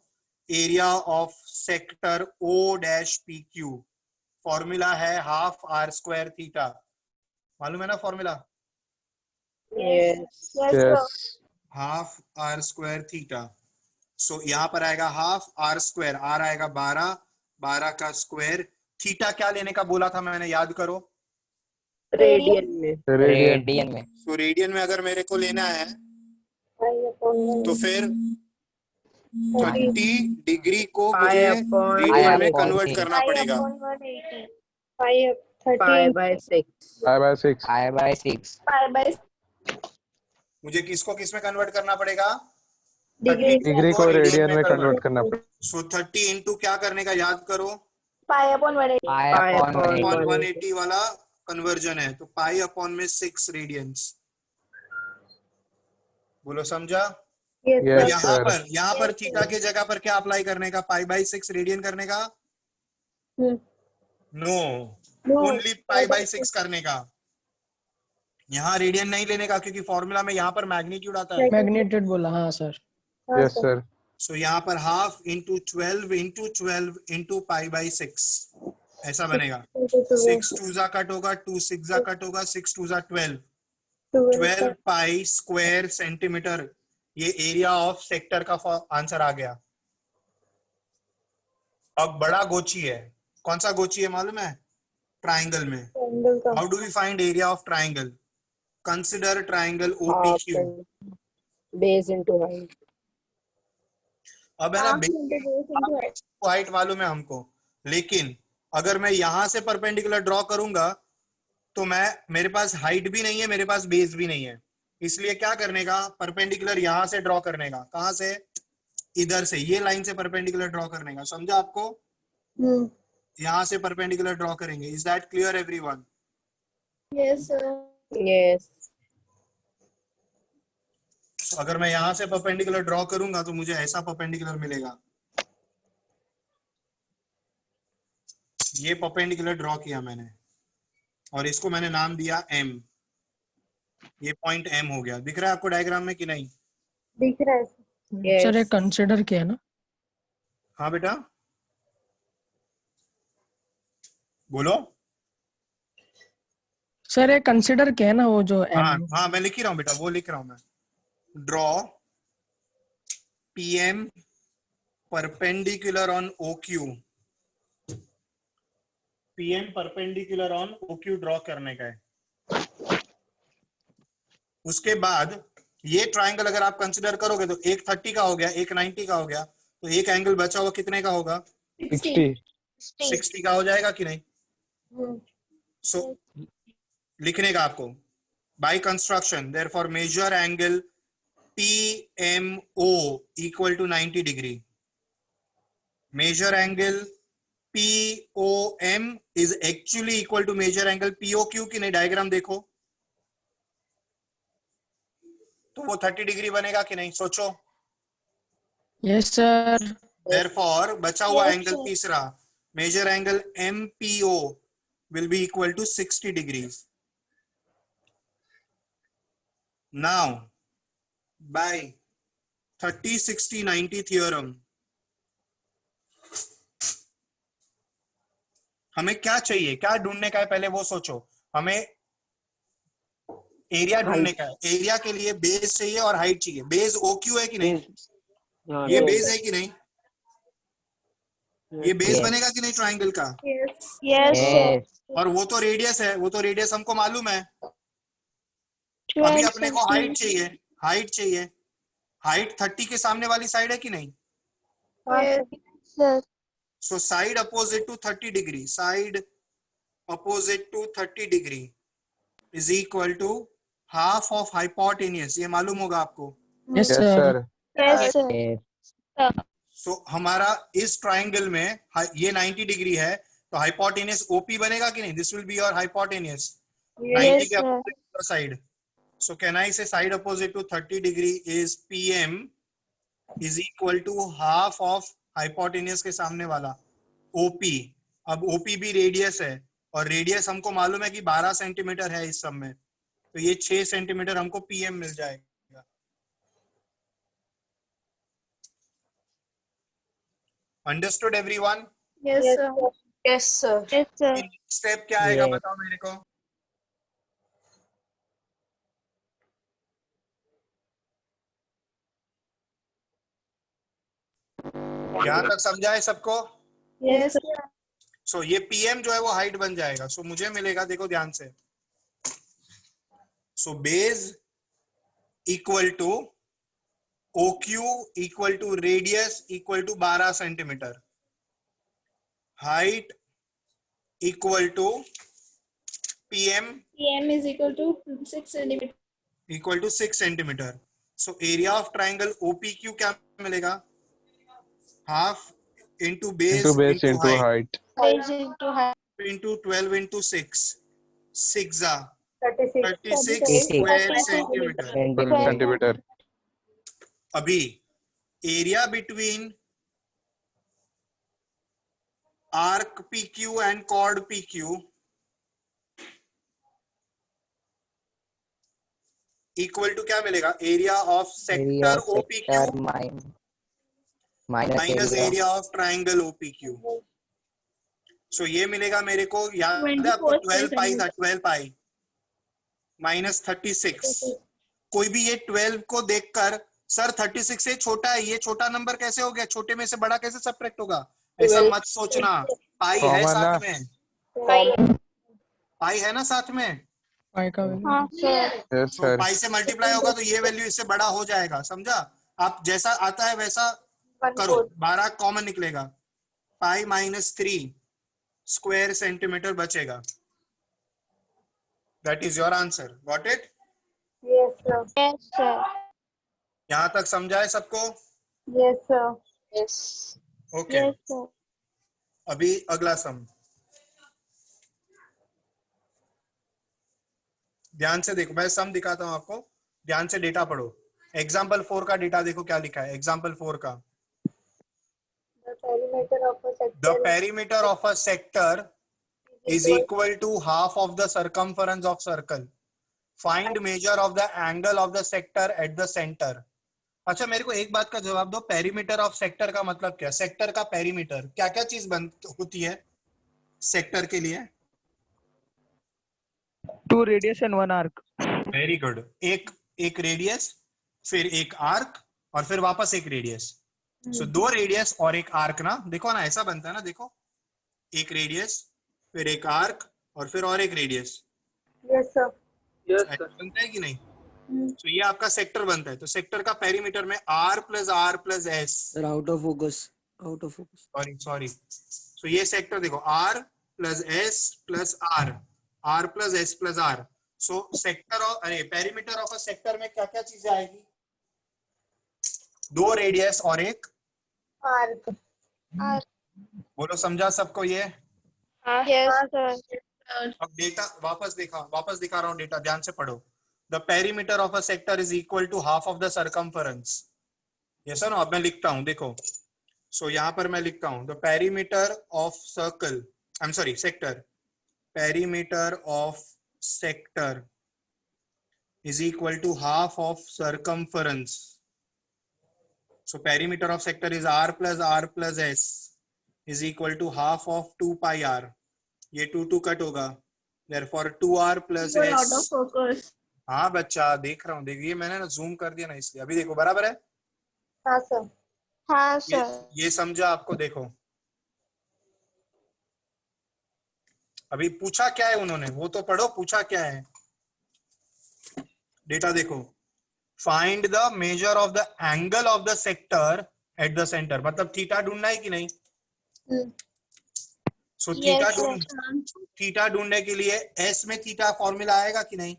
area of sector O dash P Q. Formula है हाफ आर स्क्वायर थीटा। मालूम है ना formula? Yes. Yes. Half are square theta. So यहाँ पर आएगा हाफ आर स्क्वायर, आर आएगा 12, 12 का स्क्वायर। थीटा क्या लेने का बोला था मैंने, याद करो? Radian में. रेडियन में। तो रेडियन में अगर मेरे को लेना है तो फिर 30 डिग्री को Pi मुझे upon रेडियन में 180. कन्वर्ट करना पड़ेगा। 5 pi 30 by 6. 5/6. I/6। मुझे किसको किस में कन्वर्ट करना पड़ेगा? डिग्री डिग्री को रेडियन में कन्वर्ट करना पड़ेगा। सो 30 इंटू क्या करने का याद करो? पाई अपॉन 180 वाला कन्वर्जन है। तो पाई अपॉन में 6 रेडियंस। बोलो समझा? Yes, यहाँ पर थीटा की जगह पर क्या अप्लाई करने का? पाई बाई 6 रेडियन करने का? नो, ओनली पाई बाई 6 करने का। यहाँ रेडियन नहीं लेने का क्योंकि फॉर्मूला में यहाँ पर मैग्नीट्यूड आता है। मैग्नीट्यूड बोला, हाँ सर। Yes, sir. सो यहाँ पर half into 12 into pi by 6 ऐसा बनेगा। 6 2 जा कट होगा, 2 6 जा कट होगा, 6 2 जा 12 पाई स्क्वायर सेंटीमीटर। ये एरिया ऑफ सेक्टर का आंसर आ गया। अब बड़ा गोची है, कौन सा गोची है मालूम है? ट्राइंगल में। How do we find area of triangle? Consider triangle OPQ. Base into height. अब है ना, हाइट मालूम है हमको, लेकिन अगर मैं यहां से परपेंडिकुलर ड्रॉ करूंगा तो मेरे पास हाइट भी नहीं है, मेरे पास बेस भी नहीं है। इसलिए क्या करने का? परपेंडिकुलर यहां से ड्रॉ करने का। कहां से? इधर से, ये लाइन से परपेंडिकुलर ड्रॉ करने का। समझा आपको? यहां से परपेंडिकुलर ड्रॉ करेंगे। Is that clear everyone? Yes. अगर मैं यहां से परपेंडिकुलर ड्रॉ करूंगा तो मुझे ऐसा परपेंडिकुलर मिलेगा। ये परपेंडिकुलर ड्रॉ किया मैंने और इसको मैंने नाम दिया M। ये पॉइंट M हो गया। दिख रहा है आपको डायग्राम में कि नहीं? दिख रहा है Yes. सर ये कंसिडर किया ना? हाँ बेटा बोलो। सर ये कंसिडर किया ना वो जो हाँ M? हाँ मैं लिख ही रहा हूँ बेटा, वो लिख रहा हूँ मैं। Draw PM perpendicular on OQ। PM perpendicular on OQ draw करने का है। उसके बाद ये ट्राइंगल अगर आप कंसिडर करोगे तो एक 30 का हो गया, एक 90 का हो गया, तो एक एंगल बचा हुआ कितने का होगा? 60 का हो जाएगा कि नहीं? सो लिखने का आपको by construction, therefore measure angle PMO equal to 90 degree. Measure angle POM is actually equal to measure angle POQ की नहीं? डायग्राम देखो तो वो 30 डिग्री बनेगा कि नहीं? सोचो। Yes sir. देयरफॉर बचा हुआ एंगल तीसरा, measure angle MPO will be equal to 60 degrees. Now by 30 60 90 theorem हमें क्या चाहिए, क्या ढूंढने का है, पहले वो सोचो। हमें एरिया ढूंढने का है। एरिया के लिए बेस चाहिए और हाइट चाहिए। बेस OQ है कि नहीं? ये बेस है कि नहीं? ये बेस बनेगा कि नहीं ट्राइंगल का? Yes. और वो तो रेडियस है, वो तो रेडियस हमको मालूम है। अभी अपने को हाइट चाहिए, हाइट चाहिए। हाइट 30 के सामने वाली साइड है कि नहीं? Yes. So side opposite to 30 degree, side opposite to 30 degree is equal to half of hypotenuse. ये मालूम होगा आपको? Yes, Yes, sir. sir. Yes. Yes. So हमारा इस ट्राइंगल में ये 90 डिग्री है, तो हाइपोटेन्यूज OP बनेगा कि नहीं? This will be your hypotenuse. 90 के opposite side. So can I say side opposite to 30 degree is PM is equal to half of hypotenuse के सामने वाला OP। अब OP भी रेडियस है और रेडियस हमको मालूम है कि 12 सेंटीमीटर है इस सब में, तो ये 6 सेंटीमीटर हमको PM मिल जाएगा। Understood everyone? Yes, sir. Yes, sir. Yes, sir. Step क्या आएगा Yes. बताओ मेरे को। यहाँ तक समझा है सबको? Yes, sir. सो ये PM जो है वो हाइट बन जाएगा। सो मुझे मिलेगा, देखो ध्यान से, so base equal to OQ equal to radius equal to 12 centimetre, height equal to PM PM is equal to 6 centimeter. Equal to 6 centimetre. So area of triangle OPQ क्या मिलेगा? Half into base into height. Base into height. into 12 into 6, 6 36. 36 square centimeter। Centimeter. अभी area between arc PQ and chord PQ equal to क्या मिलेगा? Area of Area sector of OPQ sector minus minus area. Area of triangle OPQ। So ये मिलेगा मेरे को, याद है आपको 12 पाई था, 12 पाई माइनस 36। कोई भी ये 12 को देखकर सर 36 से छोटा है, ये छोटा नंबर कैसे हो गया, छोटे में से बड़ा कैसे सब्ट्रैक्ट होगा, ऐसा मत सोचना। पाई है Common साथ ना। में, पाई है ना साथ में, पाई का वैल्यू हाँ sir. Yes, तो sir. पाई से मल्टीप्लाई होगा तो ये वैल्यू इससे बड़ा हो जाएगा, समझा? आप जैसा आता है वैसा करो, 12 कॉमन निकलेगा, पाई माइनस 3 स्क्वायर सेंटीमीटर बचेगा। That is your answer. Got it? Yes, sir. Yes, sir. यहाँ तक समझा है सबको? Yes, sir. Yes. Okay Yes, sir. अभी अगला सम ध्यान से देखो, मैं सम दिखाता हूं आपको, ध्यान से डेटा पढ़ो। एग्जाम्पल 4 का डेटा देखो क्या लिखा है। एग्जाम्पल 4 का, The perimeter of a the perimeter of a sector is equal to half of the circumference of circle. Find measure of the angle of the sector at the center. अच्छा मेरे को एक बात का जवाब दो, पेरीमीटर ऑफ सेक्टर का मतलब क्या? सेक्टर का पेरीमीटर क्या क्या चीज होती है सेक्टर के लिए? 2 radius and 1 arc. Very good. एक रेडियस, फिर एक आर्क, और फिर वापस एक रेडियस। सो 2 रेडियस और एक आर्क ना, देखो ना ऐसा बनता है ना, देखो एक रेडियस फिर एक आर्क और फिर और एक रेडियस। Yes, sir. बनता है कि नहीं? तो ये आपका सेक्टर बनता है। तो सेक्टर का पेरीमीटर में R plus S, out of focus, out of focus, sorry. तो ये सेक्टर देखो, R plus S plus R plus S plus R। So sector of, अरे पेरीमीटर ऑफ अ सेक्टर में क्या क्या चीजें आएगी? 2 रेडियस और एक Arc. बोलो, समझा सबको ये? Yes, sir. अब डेटा वापस दिखा रहा हूँ, डेटा ध्यान से पढ़ो। The perimeter of a sector is equal to half of the circumference. Yes sir? अब मैं लिखता हूँ, देखो सो यहां पर मैं लिखता हूं the perimeter of circle, I am sorry sector, perimeter of sector is equal to half of circumference. So perimeter of sector is r plus s is equal to half of 2 pi r. ये 2 cut होगा, therefore 2r plus Out of s. focus. हाँ बच्चा देख रहा हूँ, देखिए मैंने ना जूम कर दिया ना इसलिए, अभी देखो बराबर है। हाँ सर। हाँ ये समझा आपको? देखो अभी पूछा क्या है उन्होंने, वो तो पढ़ो, पूछा क्या है। डेटा देखो, find the measure of the angle of the sector at the centre, मतलब थीटा ढूंढना है कि नहीं। सो थीटा ढूंढने के लिए एस में थीटा फॉर्मूला आएगा कि नहीं।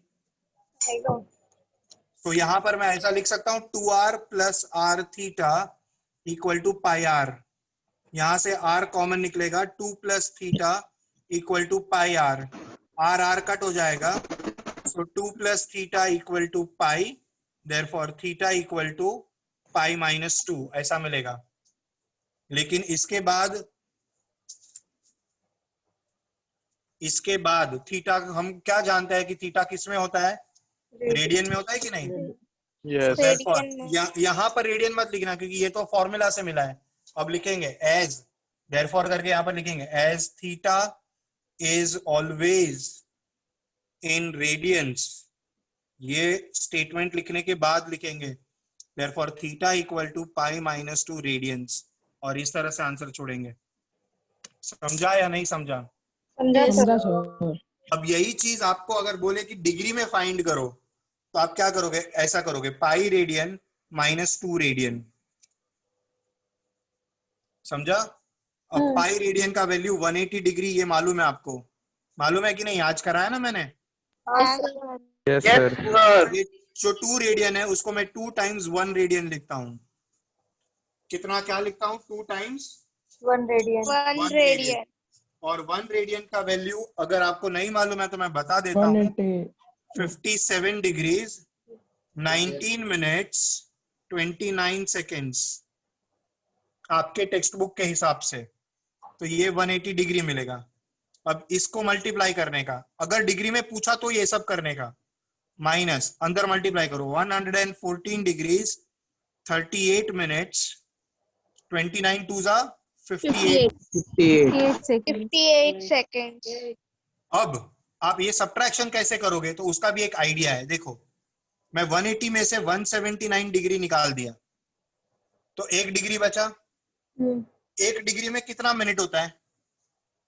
तो यहां पर मैं ऐसा लिख सकता हूं 2r plus r theta equal to pi r. यहां से r कॉमन निकलेगा, 2 plus theta equal to pi r, r cut हो जाएगा। So 2 plus theta equal to pi, therefore theta equal to pi minus 2 ऐसा मिलेगा। लेकिन इसके बाद थीटा हम क्या जानते हैं कि थीटा किस में होता है, रेडियन में होता है कि नहीं। Yes. यहाँ पर रेडियन मत लिखना क्योंकि ये तो फॉर्मूला से मिला है। अब लिखेंगे एज, therefore करके यहाँ पर लिखेंगे as theta is always in radians. ये स्टेटमेंट लिखने के बाद लिखेंगे therefore theta equal to pi minus 2 radians, और इस तरह से आंसर छोड़ेंगे। समझा या नहीं समझा? समझा सर। अब यही चीज आपको अगर बोले कि डिग्री में फाइंड करो तो आप क्या करोगे, ऐसा करोगे पाई रेडियन माइनस 2 रेडियन। समझा? अब पाई रेडियन का वैल्यू 180 डिग्री, ये मालूम है आपको, मालूम है कि नहीं, आज कराया ना मैंने। Yes, sir. ये जो 2 रेडियन है उसको मैं 2 टाइम्स 1 रेडियन लिखता हूं। कितना क्या लिखता हूं, 2 टाइम्स 1 रेडियन। 1 रेडियन। और 1 रेडियन का वैल्यू अगर आपको नहीं मालूम है तो मैं बता देता हूं, 57 डिग्रीज 19 मिनट्स 29 सेकेंड्स आपके टेक्स्ट बुक के हिसाब से, तो ये 180 डिग्री मिलेगा। अब इसको मल्टीप्लाई करने का, अगर डिग्री में पूछा तो ये सब करने का, माइनस अंदर मल्टीप्लाई करो, 114 डिग्रीज 38 मिनट्स 29 टू जा 58 सेकेंड। अब आप ये सब्ट्रैक्शन कैसे करोगे तो उसका भी एक आइडिया है। देखो मैं 180 में से 179 डिग्री निकाल दिया तो 1 डिग्री बचा। 1 डिग्री में कितना मिनट होता है,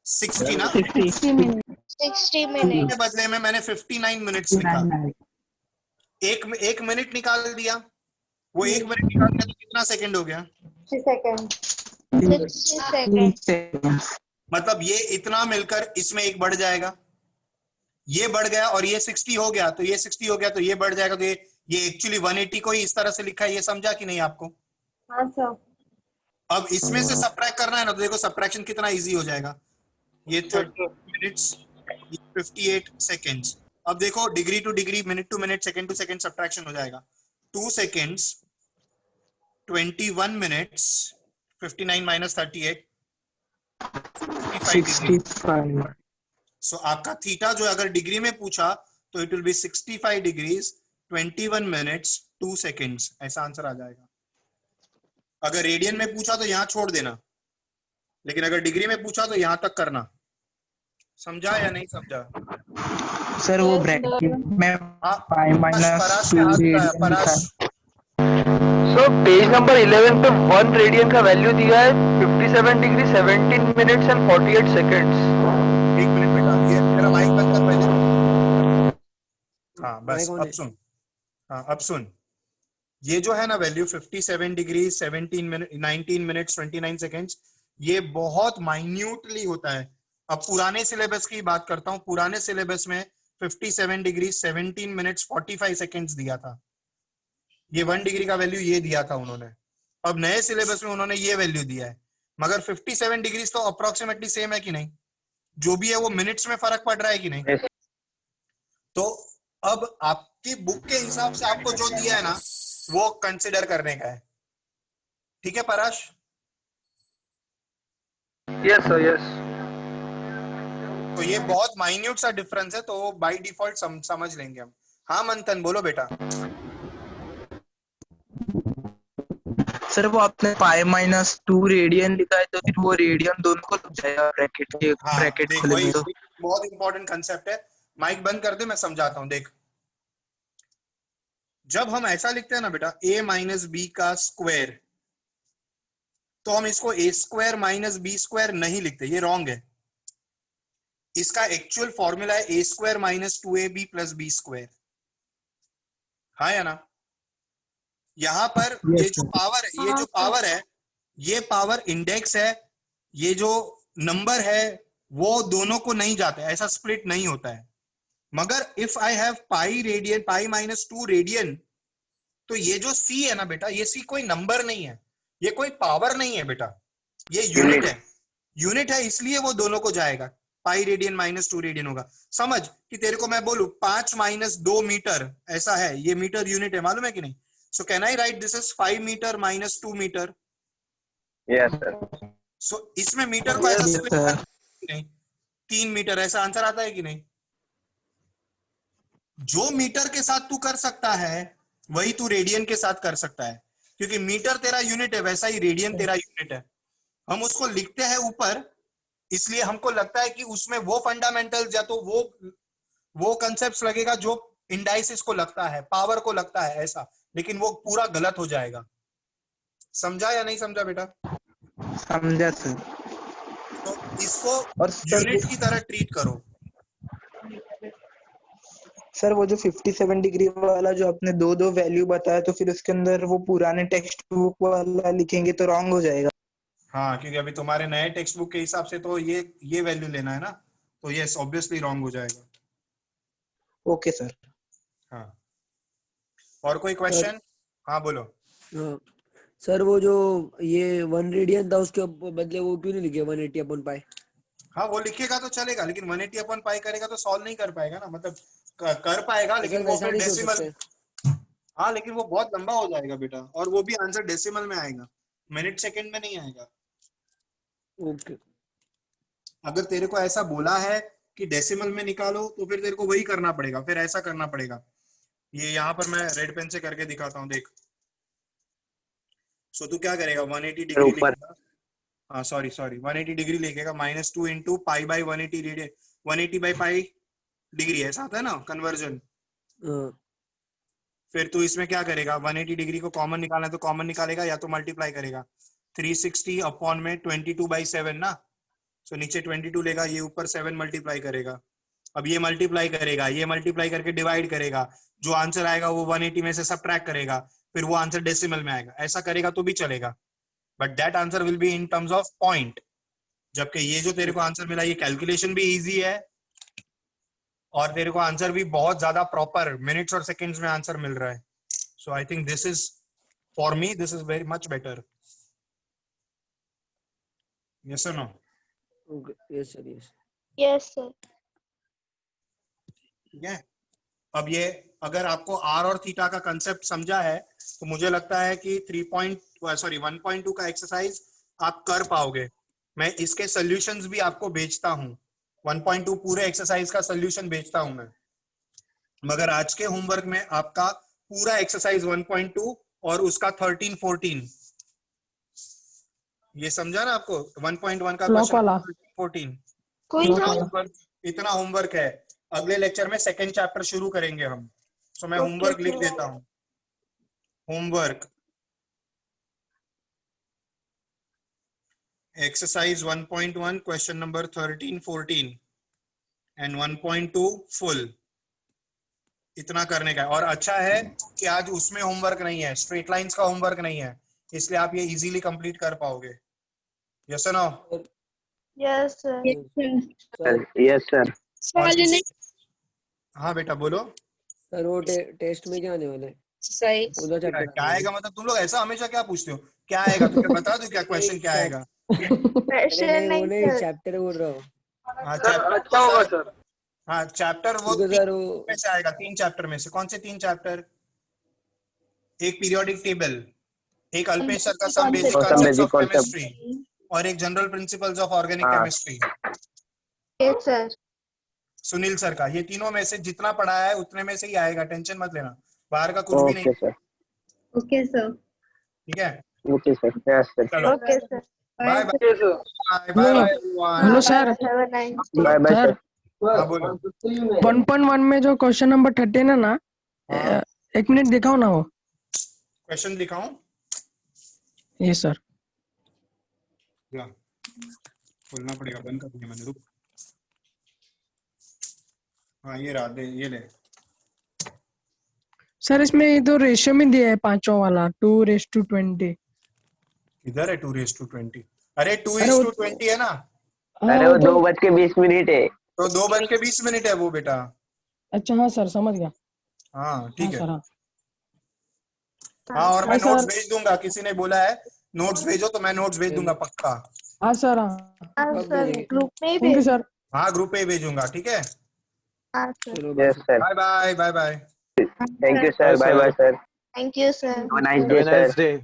60 ना। 60 मिनट के बदले में मैंने 59 मिनट्स लिखा, एक मिनट निकाल दिया। वो 1 मिनट निकाल दिया तो कितना सेकंड हो गया, 60 सेकेंड। मतलब ये इतना मिलकर इसमें एक बढ़ जाएगा, ये बढ़ गया और ये 60 हो गया तो ये 60 हो गया तो ये बढ़ जाएगा, तो ये एक्चुअली 180 को ही इस तरह से लिखा है। ये समझा कि नहीं आपको? हाँ सर। अब इसमें से सब्ट्रैक्ट करना है ना, तो देखो सब्ट्रैक्शन कितना इजी हो जाएगा। ये 30 मिनट्स 58 सेकेंड्स। अब देखो degree to degree, minute to minute, second to second subtraction हो जाएगा। 2 सेकेंड्स 21 मिनट्स 59 माइनस 38 65। सो आपका थीटा जो अगर डिग्री में पूछा तो it will be 65 degrees 21 minutes 2 seconds, ऐसा आंसर आ जाएगा। अगर रेडियन में पूछा तो यहां छोड़ देना, लेकिन अगर डिग्री में पूछा तो यहां तक करना। समझा या नहीं समझा? सर वो ब्रैकेट में पाई minus 2 radian. So page number 11 पे 1 रेडियन का वैल्यू दिया है 57 degree 17 minutes and 48 seconds. 1 minute बेटा, ये मेरा माइक बंद कर पहले। हाँ बस अब सुन, हाँ अब सुन, ये जो है ना value 57 degree 17 minute 19 minutes 29 seconds, ये बहुत माइन्यूटली होता है। अब पुराने सिलेबस की बात करता हूँ, पुराने सिलेबस में 57 डिग्री 17 मिनट्स 45 सेकेंड्स दिया था, ये 1 डिग्री का वैल्यू ये दिया था उन्होंने। अब नए सिलेबस में उन्होंने ये वैल्यू दिया है, मगर 57 डिग्री तो अप्रोक्सीमेटली सेम है कि नहीं, जो भी है वो मिनट्स में फर्क पड़ रहा है कि नहीं। तो अब आपकी बुक के हिसाब से आपको जो दिया है ना वो कंसिडर करने का है, ठीक है पराश? Yes sir yes. तो ये बहुत माइन्यूट सा डिफरेंस है, तो बाय डिफॉल्ट समझ लेंगे हम। हाँ मंथन बोलो बेटा। सर वो आपने π-2 रेडियन लिखा है, तो फिर वो रेडियन दोनों को लग जाएगा ब्रैकेट के, हाँ ब्रैकेट देख खोलेंगे वही तो। बहुत इंपॉर्टेंट कंसेप्ट है। माइक बंद कर दे, मैं समझाता हूँ। देख जब हम ऐसा लिखते हैं ना बेटा a माइनस बी का स्क्वायर, तो हम इसको a square minus b square नहीं लिखते, ये रॉन्ग है। इसका एक्चुअल फॉर्मूला है a square minus 2ab plus b square. हाँ या ना? यहां पर ये जो पावर है, ये जो पावर है, ये पावर इंडेक्स है, ये जो नंबर है वो दोनों को नहीं जाता है, ऐसा स्प्लिट नहीं होता है। मगर if I have pi radian, pi minus 2 radian, तो ये जो c है ना बेटा, ये c कोई नंबर नहीं है, ये कोई पावर नहीं है बेटा, ये यूनिट है। यूनिट है, इसलिए वो दोनों को जाएगा। पाई रेडियन माइनस 2 रेडियन होगा। समझ कि तेरे को मैं बोलूं 5 माइनस 2 मीटर, ऐसा है, ये मीटर यूनिट है, मालूम है कि नहीं? So can I write this is 5 metre minus 2 metre? Yes sir. So इसमें मीटर को ऐसा स्प्लिट नहीं, 3 मीटर, ऐसा आंसर आता है कि नहीं? जो मीटर के साथ तू कर सकता है वही तू रेडियन के साथ कर सकता है, क्योंकि मीटर तेरा यूनिट है, वैसा ही रेडियन तेरा यूनिट है। हम उसको लिखते हैं ऊपर, इसलिए हमको लगता है कि उसमें वो फंडामेंटल्स या तो वो कंसेप्ट्स लगेगा जो इंडाइसिस को लगता है, पावर को लगता है, ऐसा। लेकिन वो पूरा गलत हो जाएगा। समझा या नहीं समझा बेटा? समझा सर। तो इसको और यूनिट की तरह ट्रीट करो। सर वो जो 57 डिग्री वाला जो आपने दो वैल्यू बताया, तो फिर उसके अंदर वो पुराने टेक्स्ट बुक वाला लिखेंगे तो रॉन्ग हो जाएगा। हाँ, क्योंकि अभी तुम्हारे नए टेक्स्ट बुक के हिसाब से तो ये वैल्यू लेना है ना, तो यस ऑब्वियसली रॉन्ग हो जाएगा। Okay sir. हाँ, और कोई क्वेश्चन? हाँ बोलो। हाँ सर, वो जो ये 1 रेडियन था उसके बदले वो क्यों नहीं लिखे 180/π? हाँ वो लिखेगा तो चलेगा, लेकिन 180/π करेगा तो सॉल्व नहीं कर पाएगा ना, मतलब कर पाएगा लेकिन वो फिर डेसिमल। हाँ लेकिन वो बहुत लंबा हो जाएगा बेटा, और वो भी आंसर डेसिमल में आएगा, मिनट सेकंड में नहीं आएगा। ओके। अगर तेरे को ऐसा बोला है कि डेसिमल में निकालो, तो फिर तेरे को वही करना पड़ेगा, फिर ऐसा करना पड़ेगा। ये यहाँ पर मैं रेड पेन से करके दिखाता हूँ, देख। सो तू क्या करेगा, 180 डिग्री लिखेगा। हाँ सॉरी 180 डिग्री लिखेगा, -2 into pi by 180 radian, 180/π degree, ऐसा आता है ना कन्वर्जन। फिर तू इसमें क्या करेगा, 180 डिग्री को कॉमन निकालना है तो कॉमन निकालेगा, या तो मल्टीप्लाई करेगा 360 अपॉन में 22/7 ना। सो नीचे 22 लेगा, ये ऊपर 7 मल्टीप्लाई करेगा। अब ये मल्टीप्लाई करेगा, ये मल्टीप्लाई करके डिवाइड करेगा, जो आंसर आएगा वो 180 में से सबट्रैक्ट करेगा, फिर वो आंसर डेसिमल में आएगा। ऐसा करेगा तो भी चलेगा, but that answer will be in terms of point. जबकि ये जो तेरे को आंसर मिला, ये कैलकुलेशन भी इजी है और तेरे को आंसर भी बहुत ज्यादा प्रॉपर मिनट्स और सेकंड्स में आंसर मिल रहा है। So I think this is, for me this is very much better. Yes और no? Yes sir, yes. Yes sir. ठीक है, अब ये अगर आपको आर और थीटा का कंसेप्ट समझा है, तो मुझे लगता है कि 1.2 का एक्सरसाइज आप कर पाओगे। मैं इसके सॉल्यूशंस भी आपको भेजता हूं, 1.2 पूरे एक्सरसाइज का सॉल्यूशन भेजता हूं मैं। मगर आज के होमवर्क में आपका पूरा एक्सरसाइज 1.2 और उसका 13, 14, ये समझा ना आपको? 1.1 का क्वेश्चन 14, इतना होमवर्क है। अगले लेक्चर में सेकंड चैप्टर शुरू करेंगे हम। सो मैं होमवर्क लिख देता हूं। Homework exercise 1.1 question number 13, 14 and 1.2 full, इतना करने का है। और अच्छा है कि आज उसमें होमवर्क नहीं है, स्ट्रेट लाइंस का होमवर्क नहीं है, इसलिए आप ये इजीली कंप्लीट कर पाओगे। यस और no? Yes sir. Yes sir. हाँ बेटा बोलो। सर वो टेस्ट में क्या आने वाला है? क्या आएगा, मतलब तुम लोग ऐसा हमेशा क्या पूछते हो, क्या आएगा? तुम्हें बता दो क्या क्वेश्चन क्या आएगा। चैप्टर बोल रहा हूँ। हाँ अच्छा होगा सर। हाँ चैप्टर वो में से आएगा, 3 चैप्टर में से। कौन से 3 चैप्टर? एक पीरियोडिक टेबल, एक अल्पेश सर का some basic concepts of chemistry, और एक जनरल प्रिंसिपल्स ऑफ ऑर्गेनिक हाँ। Chemistry yes sir. Sunil sir का। ये तीनों में से जितना पढ़ा है उतने में से ही आएगा, टेंशन मत लेना, बाहर का कुछ भी नहीं। Okay sir, okay sir. ठीक है, ओके सर, यस सर, चलो okay sir. Bye bye bye bye. Hello sir. Have a nice bye bye sir sir. हाँ बोलो। 1.1 में जो क्वेश्चन नंबर 13 है ना, हाँ। एक मिनट दिखाओ ना वो। क्वेश्चन दिखाऊं? ये सर। या खोलना पड़ेगा, बंद कर दिया मैंने, रुक। हाँ ये रहा, दे ये ले। सर इसमें ये तो रेशियो में दिया है पांचों वाला 2:20। इधर है 2:20। अरे अरे 2:20 है ना, हाँ अरे वो तो 2:20 है। तो 2:20 है वो बेटा। अच्छा हाँ सर समझ गया। हाँ हाँ ठीक है। सर हाँ। हाँ और मैं हाँ नोट्स सर। भेज दूंगा, किसी ने बोला है नोट्स भेजो तो मैं नोट्स भेज दूंगा पक्का। हाँ सर हाँ। हाँ अब सर, भेजेंगे। ग्रुप में ही थैंक यू भेज। सर। हाँ ग्रुप पे ही भेजूंगा, ठीक है। हाँ सर। चलो yes sir, bye bye bye bye. Thank you sir, bye bye sir, thank you sir. Have a nice day sir.